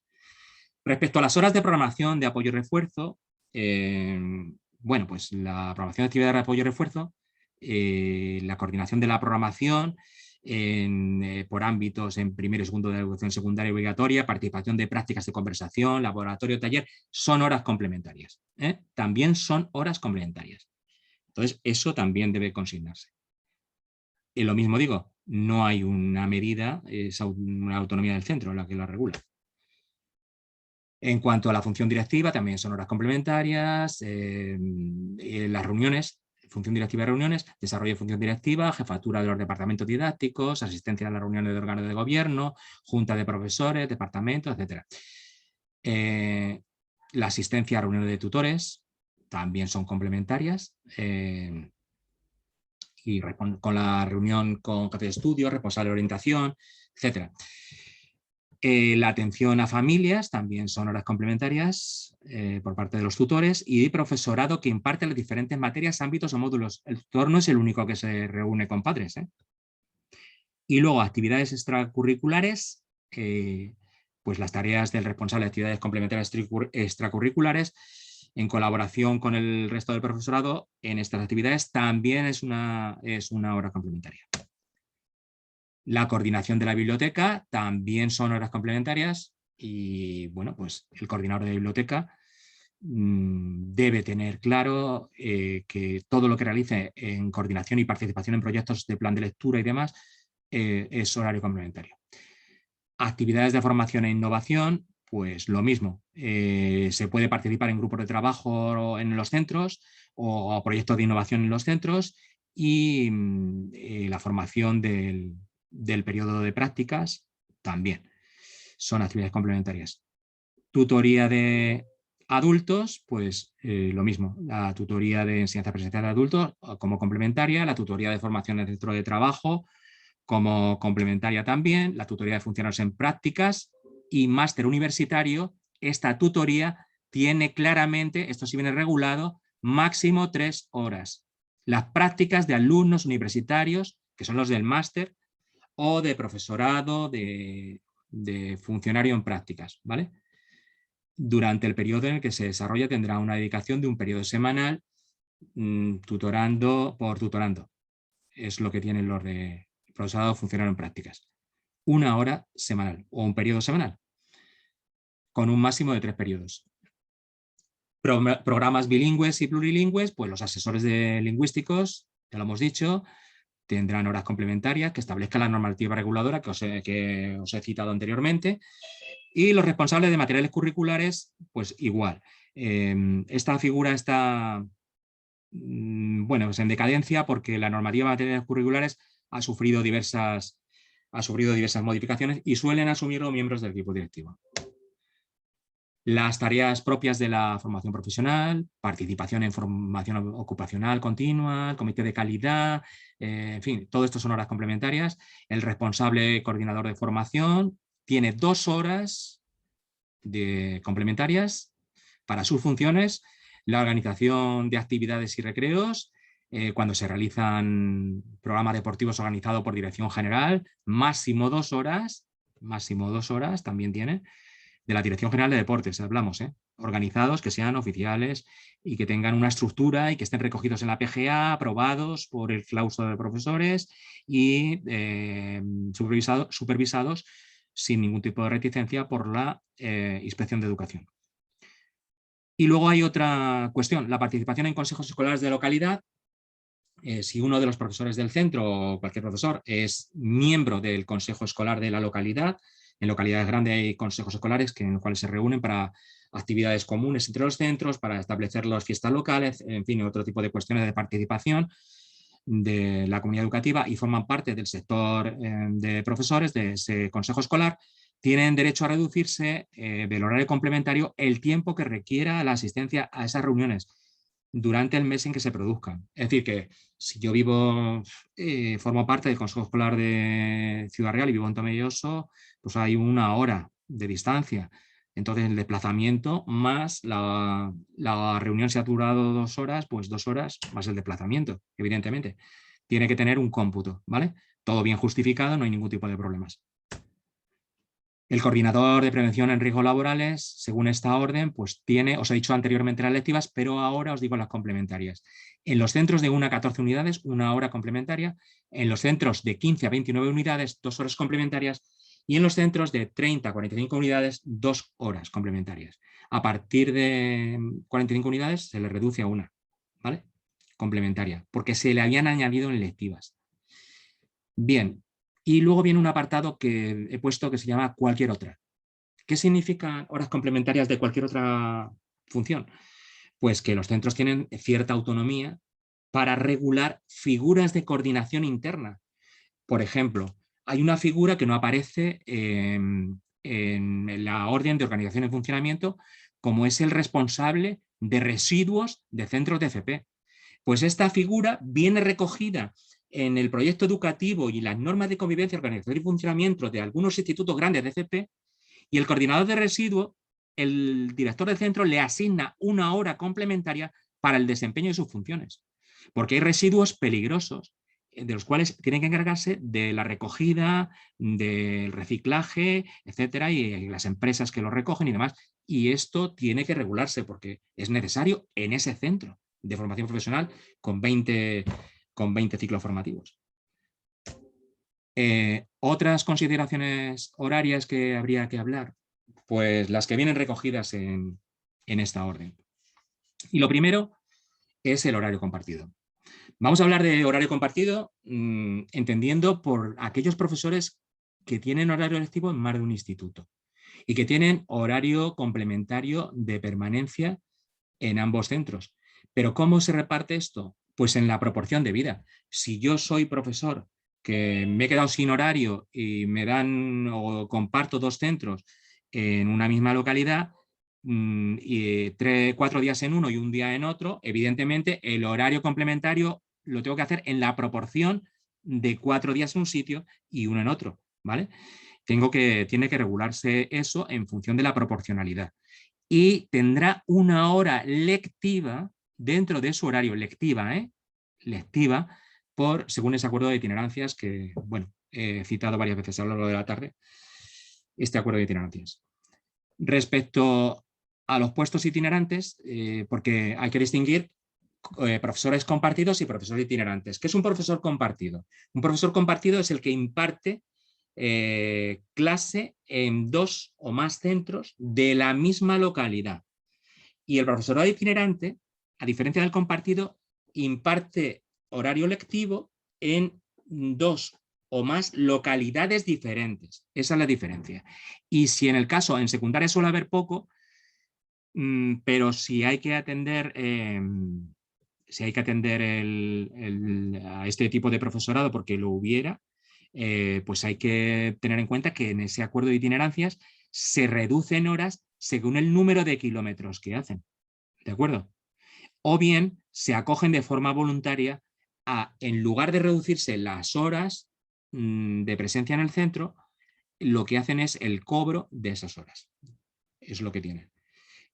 Respecto a las horas de programación de apoyo y refuerzo, bueno, pues la programación de actividades de apoyo y refuerzo, la coordinación de la programación por ámbitos en primero y segundo de la educación secundaria obligatoria, participación de prácticas de conversación, laboratorio, taller, son horas complementarias. También son horas complementarias. Entonces, eso también debe consignarse. Y lo mismo digo, no hay una medida, es una autonomía del centro la que la regula. En cuanto a la función directiva, también son horas complementarias, las reuniones, función directiva de reuniones, desarrollo de función directiva, jefatura de los departamentos didácticos, asistencia a las reuniones de órganos de gobierno, junta de profesores, departamentos, etc. La asistencia a reuniones de tutores también son complementarias, y con la reunión con jefe de estudio, responsable de orientación, etc. La atención a familias también son horas complementarias por parte de los tutores y profesorado que imparte las diferentes materias, ámbitos o módulos. El tutor no es el único que se reúne con padres. Y luego actividades extracurriculares, pues las tareas del responsable de actividades complementarias extracurriculares en colaboración con el resto del profesorado en estas actividades también es una hora complementaria. La coordinación de la biblioteca también son horas complementarias y, bueno, pues el coordinador de biblioteca debe tener claro que todo lo que realice en coordinación y participación en proyectos de plan de lectura y demás es horario complementario. Actividades de formación e innovación, pues lo mismo. Se puede participar en grupos de trabajo en los centros o proyectos de innovación en los centros y la formación del periodo de prácticas también son actividades complementarias. Tutoría de adultos, pues lo mismo, la tutoría de enseñanza presencial de adultos como complementaria, la tutoría de formación en centro de trabajo como complementaria también, la tutoría de funcionarios en prácticas y máster universitario. Esta tutoría tiene claramente, esto sí viene regulado, máximo 3 horas. Las prácticas de alumnos universitarios, que son los del máster, o de profesorado, de funcionario en prácticas, ¿vale? Durante el periodo en el que se desarrolla tendrá una dedicación de un periodo semanal tutorando por tutorando. Es lo que tienen los de profesorado funcionario en prácticas. 1 hora semanal o un periodo semanal con un máximo de 3 periodos. Programas bilingües y plurilingües, pues los asesores de lingüísticos, ya lo hemos dicho, tendrán horas complementarias que establezca la normativa reguladora que os he citado anteriormente. Y los responsables de materiales curriculares, pues igual. Esta figura está bueno, pues en decadencia porque la normativa de materiales curriculares ha sufrido diversas modificaciones y suelen asumirlo miembros del equipo directivo. Las tareas propias de la formación profesional, participación en formación ocupacional continua, comité de calidad, en fin, todo esto son horas complementarias. El responsable coordinador de formación tiene 2 horas complementarias para sus funciones, la organización de actividades y recreos, cuando se realizan programas deportivos organizados por dirección general, máximo 2 horas también tiene, de la Dirección General de Deportes, hablamos, organizados, que sean oficiales y que tengan una estructura y que estén recogidos en la PGA, aprobados por el claustro de profesores y supervisados sin ningún tipo de reticencia por la Inspección de Educación. Y luego hay otra cuestión, la participación en consejos escolares de localidad. Si uno de los profesores del centro o cualquier profesor es miembro del consejo escolar de la localidad, en localidades grandes hay consejos escolares en los cuales se reúnen para actividades comunes entre los centros, para establecer las fiestas locales, en fin, otro tipo de cuestiones de participación de la comunidad educativa y forman parte del sector de profesores de ese consejo escolar, tienen derecho a reducirse del horario complementario el tiempo que requiera la asistencia a esas reuniones durante el mes en que se produzcan. Es decir, que si yo formo parte del Consejo Escolar de Ciudad Real y vivo en Tomelloso, pues hay 1 hora de distancia. Entonces el desplazamiento más la reunión, si ha durado 2 horas, pues 2 horas más el desplazamiento, evidentemente. Tiene que tener un cómputo, ¿vale? Todo bien justificado, no hay ningún tipo de problemas. El coordinador de prevención en riesgos laborales, según esta orden, pues tiene, os he dicho anteriormente las lectivas, pero ahora os digo las complementarias. En los centros de 1 a 14 unidades, 1 hora complementaria. En los centros de 15 a 29 unidades, 2 horas complementarias. Y en los centros de 30 a 45 unidades, 2 horas complementarias. A partir de 45 unidades se le reduce a 1, ¿vale? Complementaria, porque se le habían añadido en lectivas. Bien, Y luego viene un apartado que he puesto que se llama cualquier otra. ¿Qué significan horas complementarias de cualquier otra función? Pues que los centros tienen cierta autonomía para regular figuras de coordinación interna. Por ejemplo, hay una figura que no aparece en la orden de organización y funcionamiento, como es el responsable de residuos de centros de FP. Pues esta figura viene recogida en el proyecto educativo y las normas de convivencia, organización y funcionamiento de algunos institutos grandes de FP, y el coordinador de residuos, el director del centro, le asigna una hora complementaria para el desempeño de sus funciones. Porque hay residuos peligrosos de los cuales tienen que encargarse de la recogida, del reciclaje, etcétera, y las empresas que lo recogen y demás. Y esto tiene que regularse porque es necesario en ese centro de formación profesional con 20 ciclos formativos. Otras consideraciones horarias que habría que hablar, pues las que vienen recogidas en esta orden. Y lo primero es el horario compartido. Vamos a hablar de horario compartido entendiendo por aquellos profesores que tienen horario lectivo en más de un instituto y que tienen horario complementario de permanencia en ambos centros. Pero ¿cómo se reparte esto? Pues en la proporción de vida. Si yo soy profesor que me he quedado sin horario y me dan o comparto dos centros en una misma localidad, y 4 días en uno y un día en otro, evidentemente el horario complementario lo tengo que hacer en la proporción de 4 días en un sitio y uno en otro, ¿vale? Tiene que regularse eso en función de la proporcionalidad. Y tendrá una hora lectiva dentro de su horario, lectiva, según ese acuerdo de itinerancias que, bueno, he citado varias veces a lo largo de la tarde, este acuerdo de itinerancias. Respecto a los puestos itinerantes, porque hay que distinguir profesores compartidos y profesores itinerantes. ¿Qué es un profesor compartido? Un profesor compartido es el que imparte clase en 2 o más centros de la misma localidad. Y el profesorado itinerante, a diferencia del compartido, imparte horario lectivo en 2 o más localidades diferentes. Esa es la diferencia. Y si en el caso, en secundaria suele haber poco, pero si hay que atender a este tipo de profesorado porque lo hubiera, pues hay que tener en cuenta que en ese acuerdo de itinerancias se reducen horas según el número de kilómetros que hacen, ¿de acuerdo? O bien se acogen de forma voluntaria en lugar de reducirse las horas de presencia en el centro, lo que hacen es el cobro de esas horas. Es lo que tienen.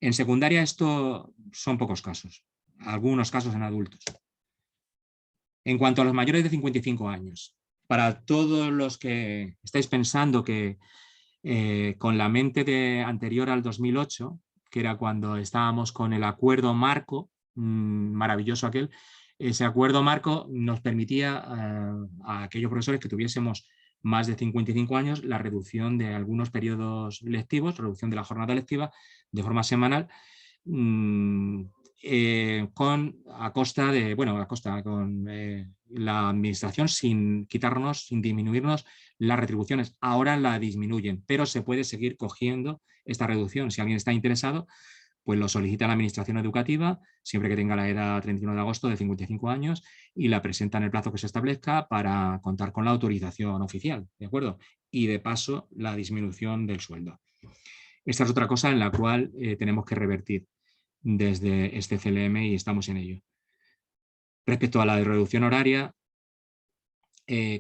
En secundaria esto son pocos casos, algunos casos en adultos. En cuanto a los mayores de 55 años, para todos los que estáis pensando que con la mente anterior al 2008, que era cuando estábamos con el acuerdo marco, maravilloso aquel, ese acuerdo marco nos permitía a aquellos profesores que tuviésemos más de 55 años la reducción de algunos periodos lectivos, reducción de la jornada lectiva de forma semanal, con la administración sin disminuirnos las retribuciones. Ahora la disminuyen, pero se puede seguir cogiendo esta reducción. Si alguien está interesado, pues lo solicita a la administración educativa, siempre que tenga la edad 31 de agosto de 55 años, y la presenta en el plazo que se establezca para contar con la autorización oficial, ¿de acuerdo? Y de paso, la disminución del sueldo. Esta es otra cosa en la cual tenemos que revertir desde este CLM y estamos en ello. Respecto a la de reducción horaria,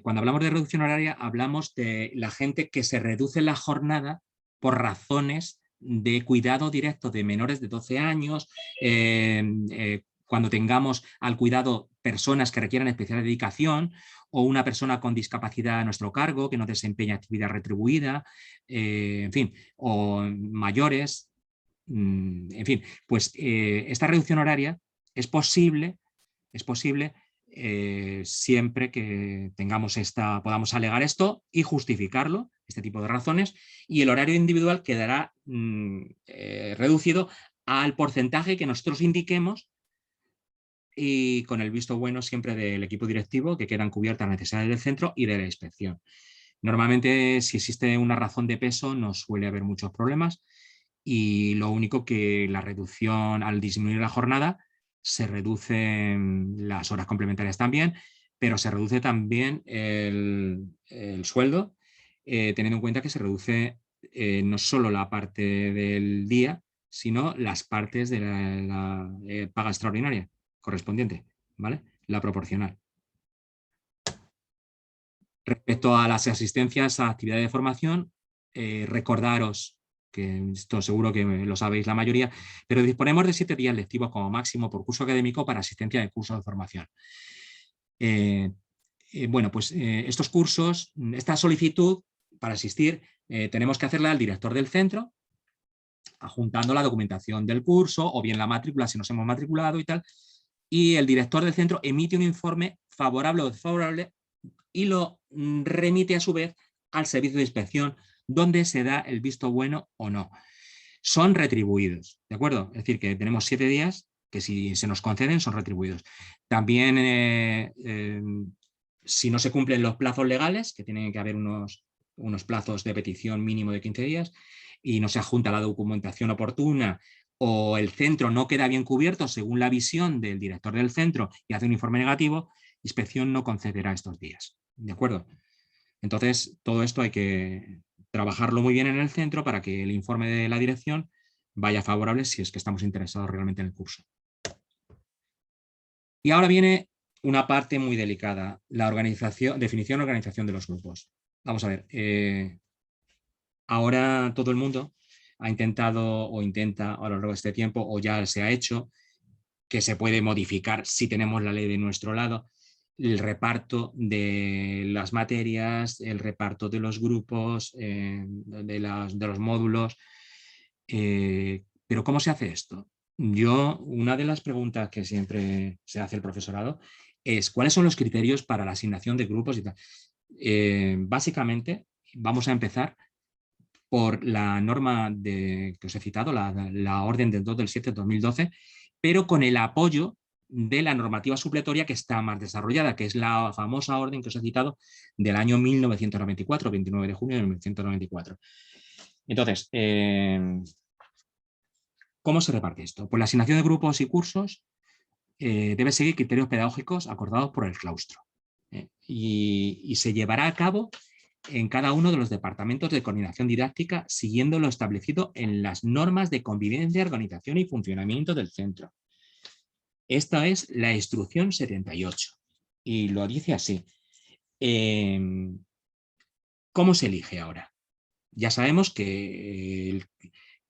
cuando hablamos de reducción horaria hablamos de la gente que se reduce la jornada por razones de cuidado directo de menores de 12 años, cuando tengamos al cuidado personas que requieran especial dedicación o una persona con discapacidad a nuestro cargo que no desempeña actividad retribuida, en fin, o mayores, en fin, pues esta reducción horaria es posible siempre que podamos alegar esto y justificarlo, este tipo de razones, y el horario individual quedará reducido al porcentaje que nosotros indiquemos y con el visto bueno siempre del equipo directivo que quedan cubiertas las necesidades del centro y de la inspección. Normalmente, si existe una razón de peso, no suele haber muchos problemas y lo único que la reducción, al disminuir la jornada, se reducen las horas complementarias también, pero se reduce también el sueldo, teniendo en cuenta que se reduce no solo la parte del día, sino las partes de la paga extraordinaria correspondiente, ¿vale? La proporcional. Respecto a las asistencias a actividades de formación, recordaros, que esto seguro que lo sabéis la mayoría, pero disponemos de 7 días lectivos como máximo por curso académico para asistencia de cursos de formación. Bueno, pues estos cursos, esta solicitud para asistir, tenemos que hacerla al director del centro, adjuntando la documentación del curso o bien la matrícula si nos hemos matriculado y tal, y el director del centro emite un informe favorable o desfavorable y lo remite a su vez al servicio de inspección donde se da el visto bueno o no. Son retribuidos, ¿de acuerdo? Es decir, que tenemos 7 días que si se nos conceden son retribuidos. También si no se cumplen los plazos legales, que tienen que haber unos plazos de petición mínimo de 15 días, y no se adjunta la documentación oportuna o el centro no queda bien cubierto según la visión del director del centro y hace un informe negativo, inspección no concederá estos días. ¿De acuerdo? Entonces, todo esto hay que trabajarlo muy bien en el centro para que el informe de la dirección vaya favorable si es que estamos interesados realmente en el curso. Y ahora viene una parte muy delicada, la organización, definición y organización de los grupos. Vamos a ver, ahora todo el mundo ha intentado o intenta a lo largo de este tiempo, o ya se ha hecho, que se puede modificar si tenemos la ley de nuestro lado, el reparto de las materias, el reparto de los grupos, de los módulos. Pero ¿cómo se hace esto? Una de las preguntas que siempre se hace el profesorado es ¿cuáles son los criterios para la asignación de grupos y tal? Básicamente, vamos a empezar por la norma que os he citado, la orden del 2 del 7 de 2012, pero con el apoyo de la normativa supletoria que está más desarrollada, que es la famosa orden que os he citado del año 1994, 29 de junio de 1994. Entonces, ¿cómo se reparte esto? Pues la asignación de grupos y cursos debe seguir criterios pedagógicos acordados por el claustro y se llevará a cabo en cada uno de los departamentos de coordinación didáctica siguiendo lo establecido en las normas de convivencia, organización y funcionamiento del centro. Esta es la instrucción 78 y lo dice así. ¿Cómo se elige ahora? Ya sabemos que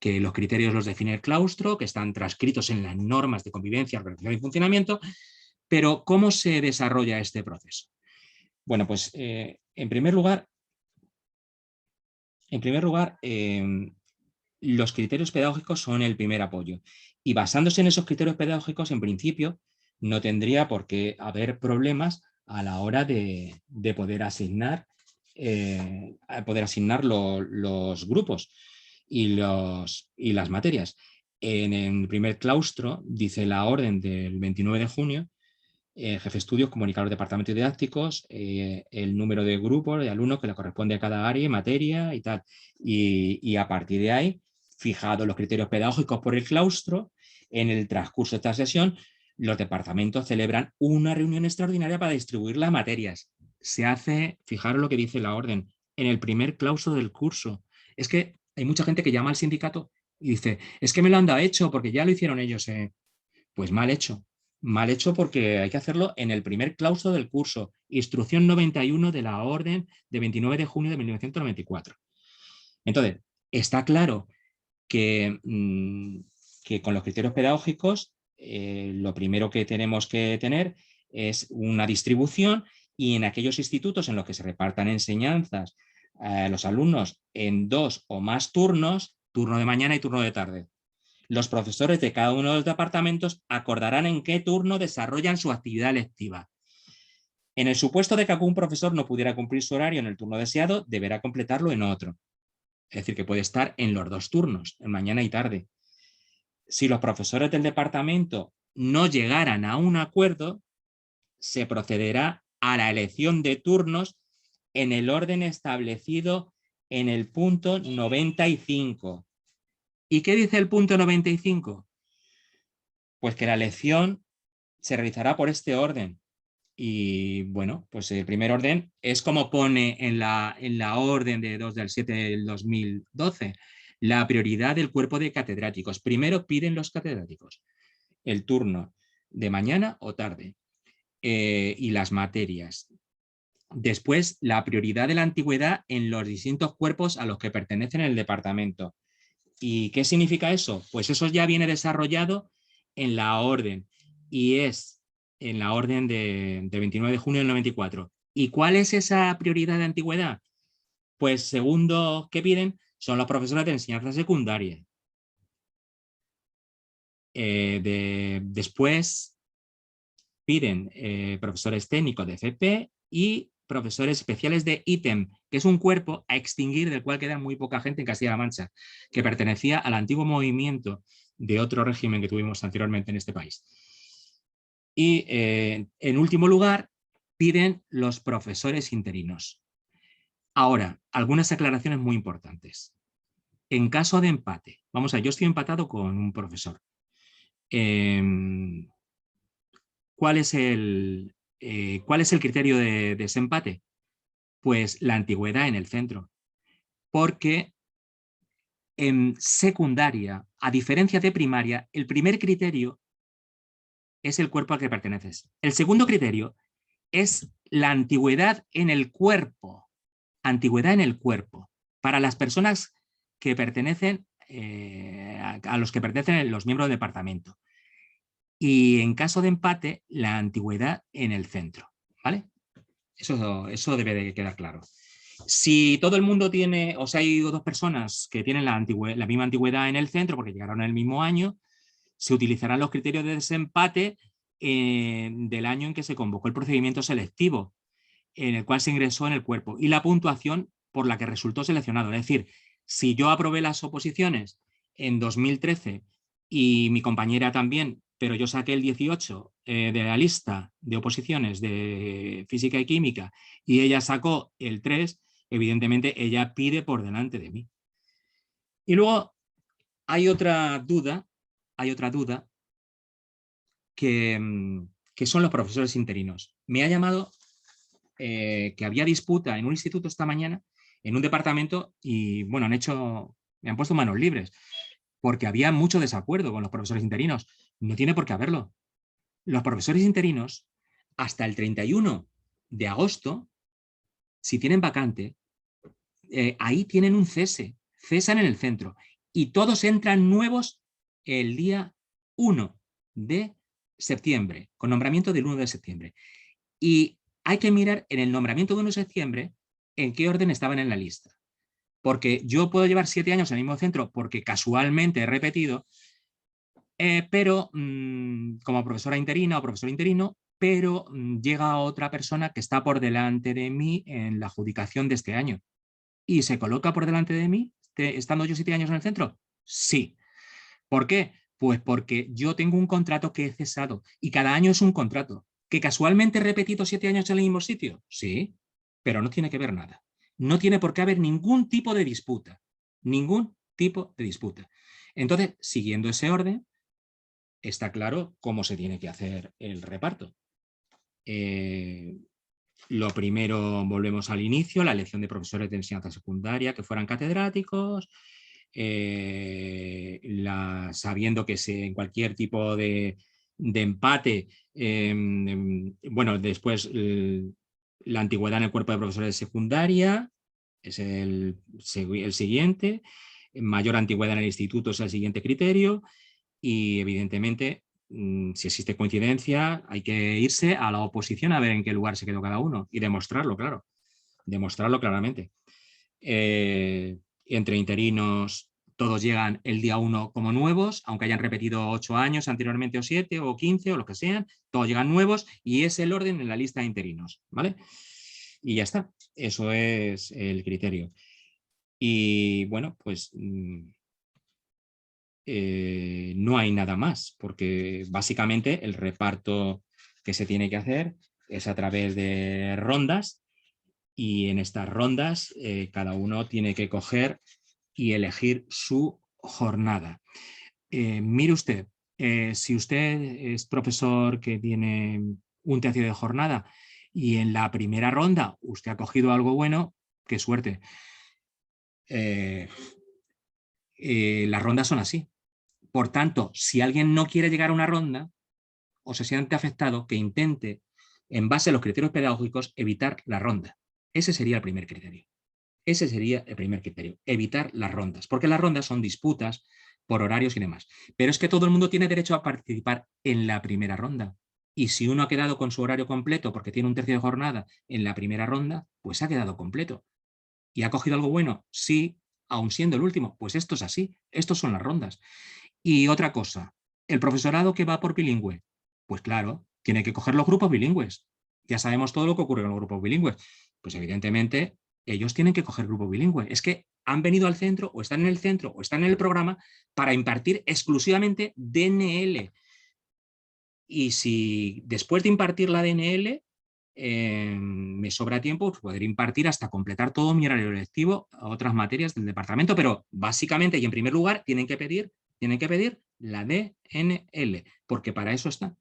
los criterios los define el claustro, que están transcritos en las normas de convivencia, organización y funcionamiento, pero ¿cómo se desarrolla este proceso? Bueno, pues en primer lugar, los criterios pedagógicos son el primer apoyo y basándose en esos criterios pedagógicos, en principio, no tendría por qué haber problemas a la hora de poder asignar, los grupos y las materias. En el primer claustro, dice la orden del 29 de junio, jefe de estudios comunicar a los departamentos didácticos el número de grupos de alumnos que le corresponde a cada área, materia y tal. Y a partir de ahí, fijados los criterios pedagógicos por el claustro, en el transcurso de esta sesión, los departamentos celebran una reunión extraordinaria para distribuir las materias. Se hace, fijaros lo que dice la orden, en el primer claustro del curso. Es que hay mucha gente que llama al sindicato y dice, es que me lo han dado hecho porque ya lo hicieron ellos. Pues mal hecho. Mal hecho porque hay que hacerlo en el primer claustro del curso. Instrucción 91 de la orden de 29 de junio de 1994. Entonces, está claro que, que con los criterios pedagógicos lo primero que tenemos que tener es una distribución y en aquellos institutos en los que se repartan enseñanzas a los alumnos en 2 o más turnos, turno de mañana y turno de tarde. Los profesores de cada uno de los departamentos acordarán en qué turno desarrollan su actividad lectiva. En el supuesto de que algún profesor no pudiera cumplir su horario en el turno deseado, deberá completarlo en otro. Es decir, que puede estar en los 2 turnos, en mañana y tarde. Si los profesores del departamento no llegaran a un acuerdo, se procederá a la elección de turnos en el orden establecido en el punto 95. ¿Y qué dice el punto 95? Pues que la elección se realizará por este orden. Y bueno, pues el primer orden es como pone en la orden de 2 del 7 del 2012, la prioridad del cuerpo de catedráticos. Primero piden los catedráticos el turno de mañana o tarde y las materias. Después, la prioridad de la antigüedad en los distintos cuerpos a los que pertenecen el departamento. ¿Y qué significa eso? Pues eso ya viene desarrollado en la orden y es en la orden de 29 de junio del 94. ¿Y cuál es esa prioridad de antigüedad? Pues segundo que piden son los profesores de enseñanza secundaria. Después piden profesores técnicos de FP y profesores especiales de ítem, que es un cuerpo a extinguir del cual queda muy poca gente en Castilla-La Mancha, que pertenecía al antiguo movimiento de otro régimen que tuvimos anteriormente en este país. Y en último lugar, piden los profesores interinos. Ahora, algunas aclaraciones muy importantes. En caso de empate, vamos a ver, yo estoy empatado con un profesor. ¿Cuál es el criterio de desempate? Pues la antigüedad en el centro. Porque en secundaria, a diferencia de primaria, el primer criterio es el cuerpo al que perteneces. El segundo criterio es la antigüedad en el cuerpo. Antigüedad en el cuerpo. Para las personas que pertenecen, a los que pertenecen los miembros del departamento. Y en caso de empate, la antigüedad en el centro. ¿Vale? Eso debe de quedar claro. Si todo el mundo tiene, o sea, hay dos personas que tienen la misma antigüedad en el centro porque llegaron en el mismo año, se utilizarán los criterios de desempate del año en que se convocó el procedimiento selectivo, en el cual se ingresó en el cuerpo, y la puntuación por la que resultó seleccionado. Es decir, si yo aprobé las oposiciones en 2013 y mi compañera también, pero yo saqué el 18 de la lista de oposiciones de física y química y ella sacó el 3, evidentemente ella pide por delante de mí. Y luego hay otra duda que son los profesores interinos. Me ha llamado que había disputa en un instituto esta mañana, en un departamento, y bueno, me han puesto manos libres, porque había mucho desacuerdo con los profesores interinos. No tiene por qué haberlo. Los profesores interinos, hasta el 31 de agosto, si tienen vacante, ahí tienen un cesan en el centro, y todos entran nuevos el día 1 de septiembre, con nombramiento del 1 de septiembre. Y hay que mirar en el nombramiento de 1 de septiembre en qué orden estaban en la lista. Porque yo puedo llevar 7 años en el mismo centro porque casualmente he repetido, pero como profesora interina o profesor interino, pero llega otra persona que está por delante de mí en la adjudicación de este año. ¿Y se coloca por delante de mí estando yo 7 años en el centro? Sí. ¿Por qué? Pues porque yo tengo un contrato que he cesado y cada año es un contrato. ¿Que casualmente he repetido 7 años en el mismo sitio? Sí, pero no tiene que ver nada. No tiene por qué haber ningún tipo de disputa. Ningún tipo de disputa. Entonces, siguiendo ese orden, está claro cómo se tiene que hacer el reparto. Lo primero, volvemos al inicio, la elección de profesores de enseñanza secundaria que fueran catedráticos, sabiendo que en cualquier tipo de empate, bueno, después la antigüedad en el cuerpo de profesores de secundaria es el siguiente, mayor antigüedad en el instituto es el siguiente criterio, y evidentemente si existe coincidencia hay que irse a la oposición a ver en qué lugar se quedó cada uno y demostrarlo, claro, demostrarlo claramente. Entre interinos todos llegan el día 1 como nuevos, aunque hayan repetido 8 años anteriormente o 7 o 15 o lo que sean, todos llegan nuevos y es el orden en la lista de interinos, ¿vale? Y ya está, eso es el criterio. Y bueno, pues no hay nada más, porque básicamente el reparto que se tiene que hacer es a través de rondas Y en estas rondas cada uno tiene que coger y elegir su jornada. Mire usted, si usted es profesor que tiene un tercio de jornada y en la primera ronda usted ha cogido algo bueno, qué suerte. Las rondas son así. Por tanto, si alguien no quiere llegar a una ronda o se siente afectado, que intente, en base a los criterios pedagógicos, evitar la ronda. Ese sería el primer criterio. Ese sería el primer criterio, evitar las rondas, porque las rondas son disputas por horarios y demás. Pero es que todo el mundo tiene derecho a participar en la primera ronda. Y si uno ha quedado con su horario completo porque tiene un tercio de jornada en la primera ronda, pues ha quedado completo. ¿Y ha cogido algo bueno? Sí, aun siendo el último. Pues esto es así, estos son las rondas. Y otra cosa, el profesorado que va por bilingüe, pues claro, tiene que coger los grupos bilingües. Ya sabemos todo lo que ocurre con los grupos bilingües. Pues evidentemente ellos tienen que coger grupo bilingüe. Es que han venido al centro o están en el centro o están en el programa para impartir exclusivamente DNL. Y si después de impartir la DNL me sobra tiempo, pues poder impartir hasta completar todo mi horario lectivo a otras materias del departamento, pero básicamente y en primer lugar tienen que pedir la DNL, porque para eso están.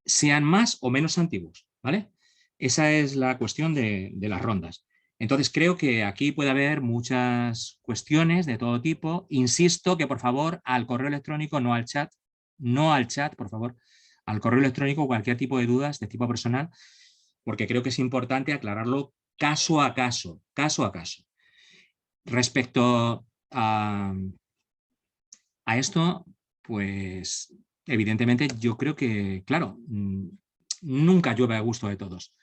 Sean más o menos antiguos, ¿vale? Esa es la cuestión de las rondas. Entonces creo que aquí puede haber muchas cuestiones de todo tipo. Insisto que por favor al correo electrónico, no al chat, por favor, al correo electrónico cualquier tipo de dudas de tipo personal, porque creo que es importante aclararlo caso a caso, caso a caso. Respecto a esto, pues evidentemente yo creo que, claro, nunca llueve a gusto de todos.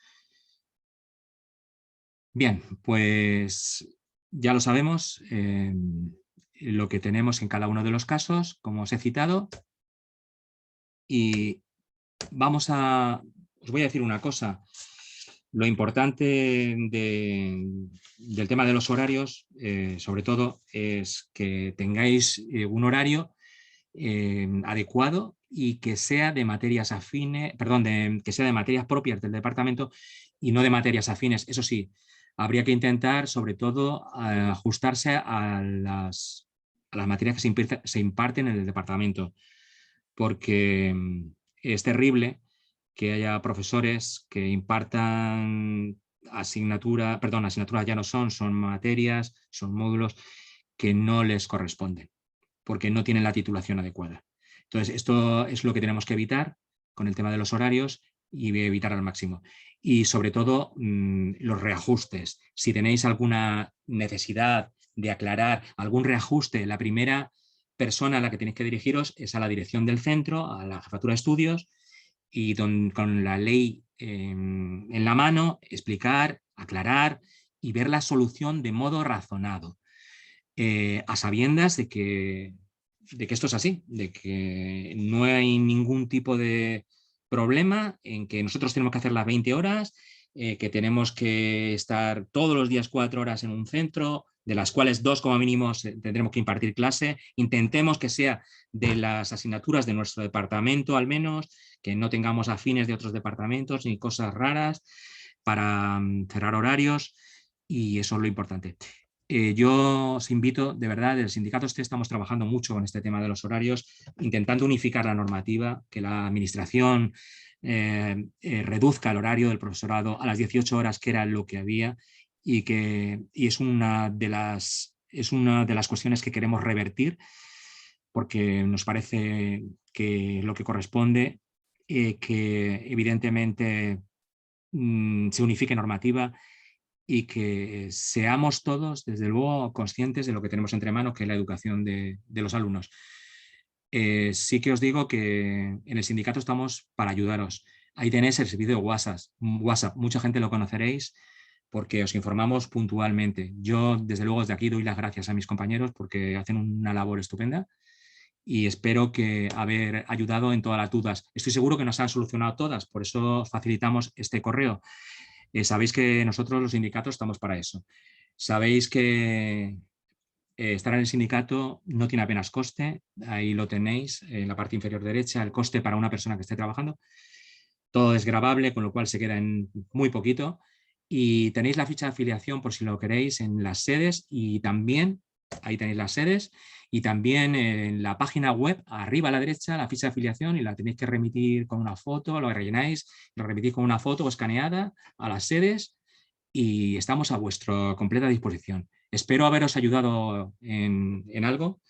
Bien, pues ya lo sabemos, lo que tenemos en cada uno de los casos, como os he citado, y os voy a decir una cosa. Lo importante del tema de los horarios, sobre todo, es que tengáis un horario adecuado y que sea de materias afines, perdón, que sea de materias propias del departamento y no de materias afines. Eso sí, habría que intentar, sobre todo, ajustarse a las materias que se imparten en el departamento, porque es terrible que haya profesores que impartan asignaturas ya no son materias, son módulos que no les corresponden, porque no tienen la titulación adecuada. Entonces, esto es lo que tenemos que evitar con el tema de los horarios y evitar al máximo. Y sobre todo, los reajustes. Si tenéis alguna necesidad de aclarar algún reajuste, la primera persona a la que tenéis que dirigiros es a la dirección del centro, a la jefatura de estudios, y con la ley en la mano, explicar, aclarar y ver la solución de modo razonado, a sabiendas de que esto es así, de que no hay ningún tipo de problema en que nosotros tenemos que hacer las 20 horas, que tenemos que estar todos los días 4 horas en un centro, de las cuales 2 como mínimo tendremos que impartir clase. Intentemos que sea de las asignaturas de nuestro departamento al menos, que no tengamos afines de otros departamentos ni cosas raras para cerrar horarios, y eso es lo importante. Yo os invito, de verdad, el sindicato estamos trabajando mucho con este tema de los horarios, intentando unificar la normativa, que la administración reduzca el horario del profesorado a las 18 horas, que era lo que había, y es una de las cuestiones que queremos revertir, porque nos parece que lo que corresponde, que evidentemente se unifique normativa y que seamos todos, desde luego, conscientes de lo que tenemos entre manos, que es la educación de los alumnos. Sí que os digo que en el sindicato estamos para ayudaros. Ahí tenéis el servicio de WhatsApp. Mucha gente lo conoceréis porque os informamos puntualmente. Yo, desde luego, desde aquí doy las gracias a mis compañeros porque hacen una labor estupenda y espero que haber ayudado en todas las dudas. Estoy seguro que nos han solucionado todas, por eso facilitamos este correo. Sabéis que nosotros los sindicatos estamos para eso. Sabéis que estar en el sindicato no tiene apenas coste, ahí lo tenéis en la parte inferior derecha, el coste para una persona que esté trabajando. Todo es gravable, con lo cual se queda en muy poquito, Y tenéis la ficha de afiliación por si lo queréis en las sedes y también, ahí tenéis las sedes, y también en la página web, arriba a la derecha, la ficha de afiliación y la tenéis que remitir con una foto, lo rellenáis, lo remitís con una foto escaneada a las sedes y estamos a vuestra completa disposición. Espero haberos ayudado en algo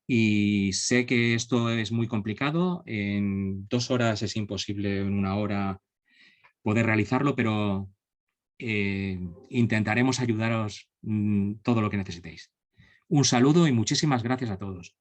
y sé que esto es muy complicado, en 2 horas es imposible, en 1 hora poder realizarlo, pero intentaremos ayudaros todo lo que necesitéis. Un saludo y muchísimas gracias a todos.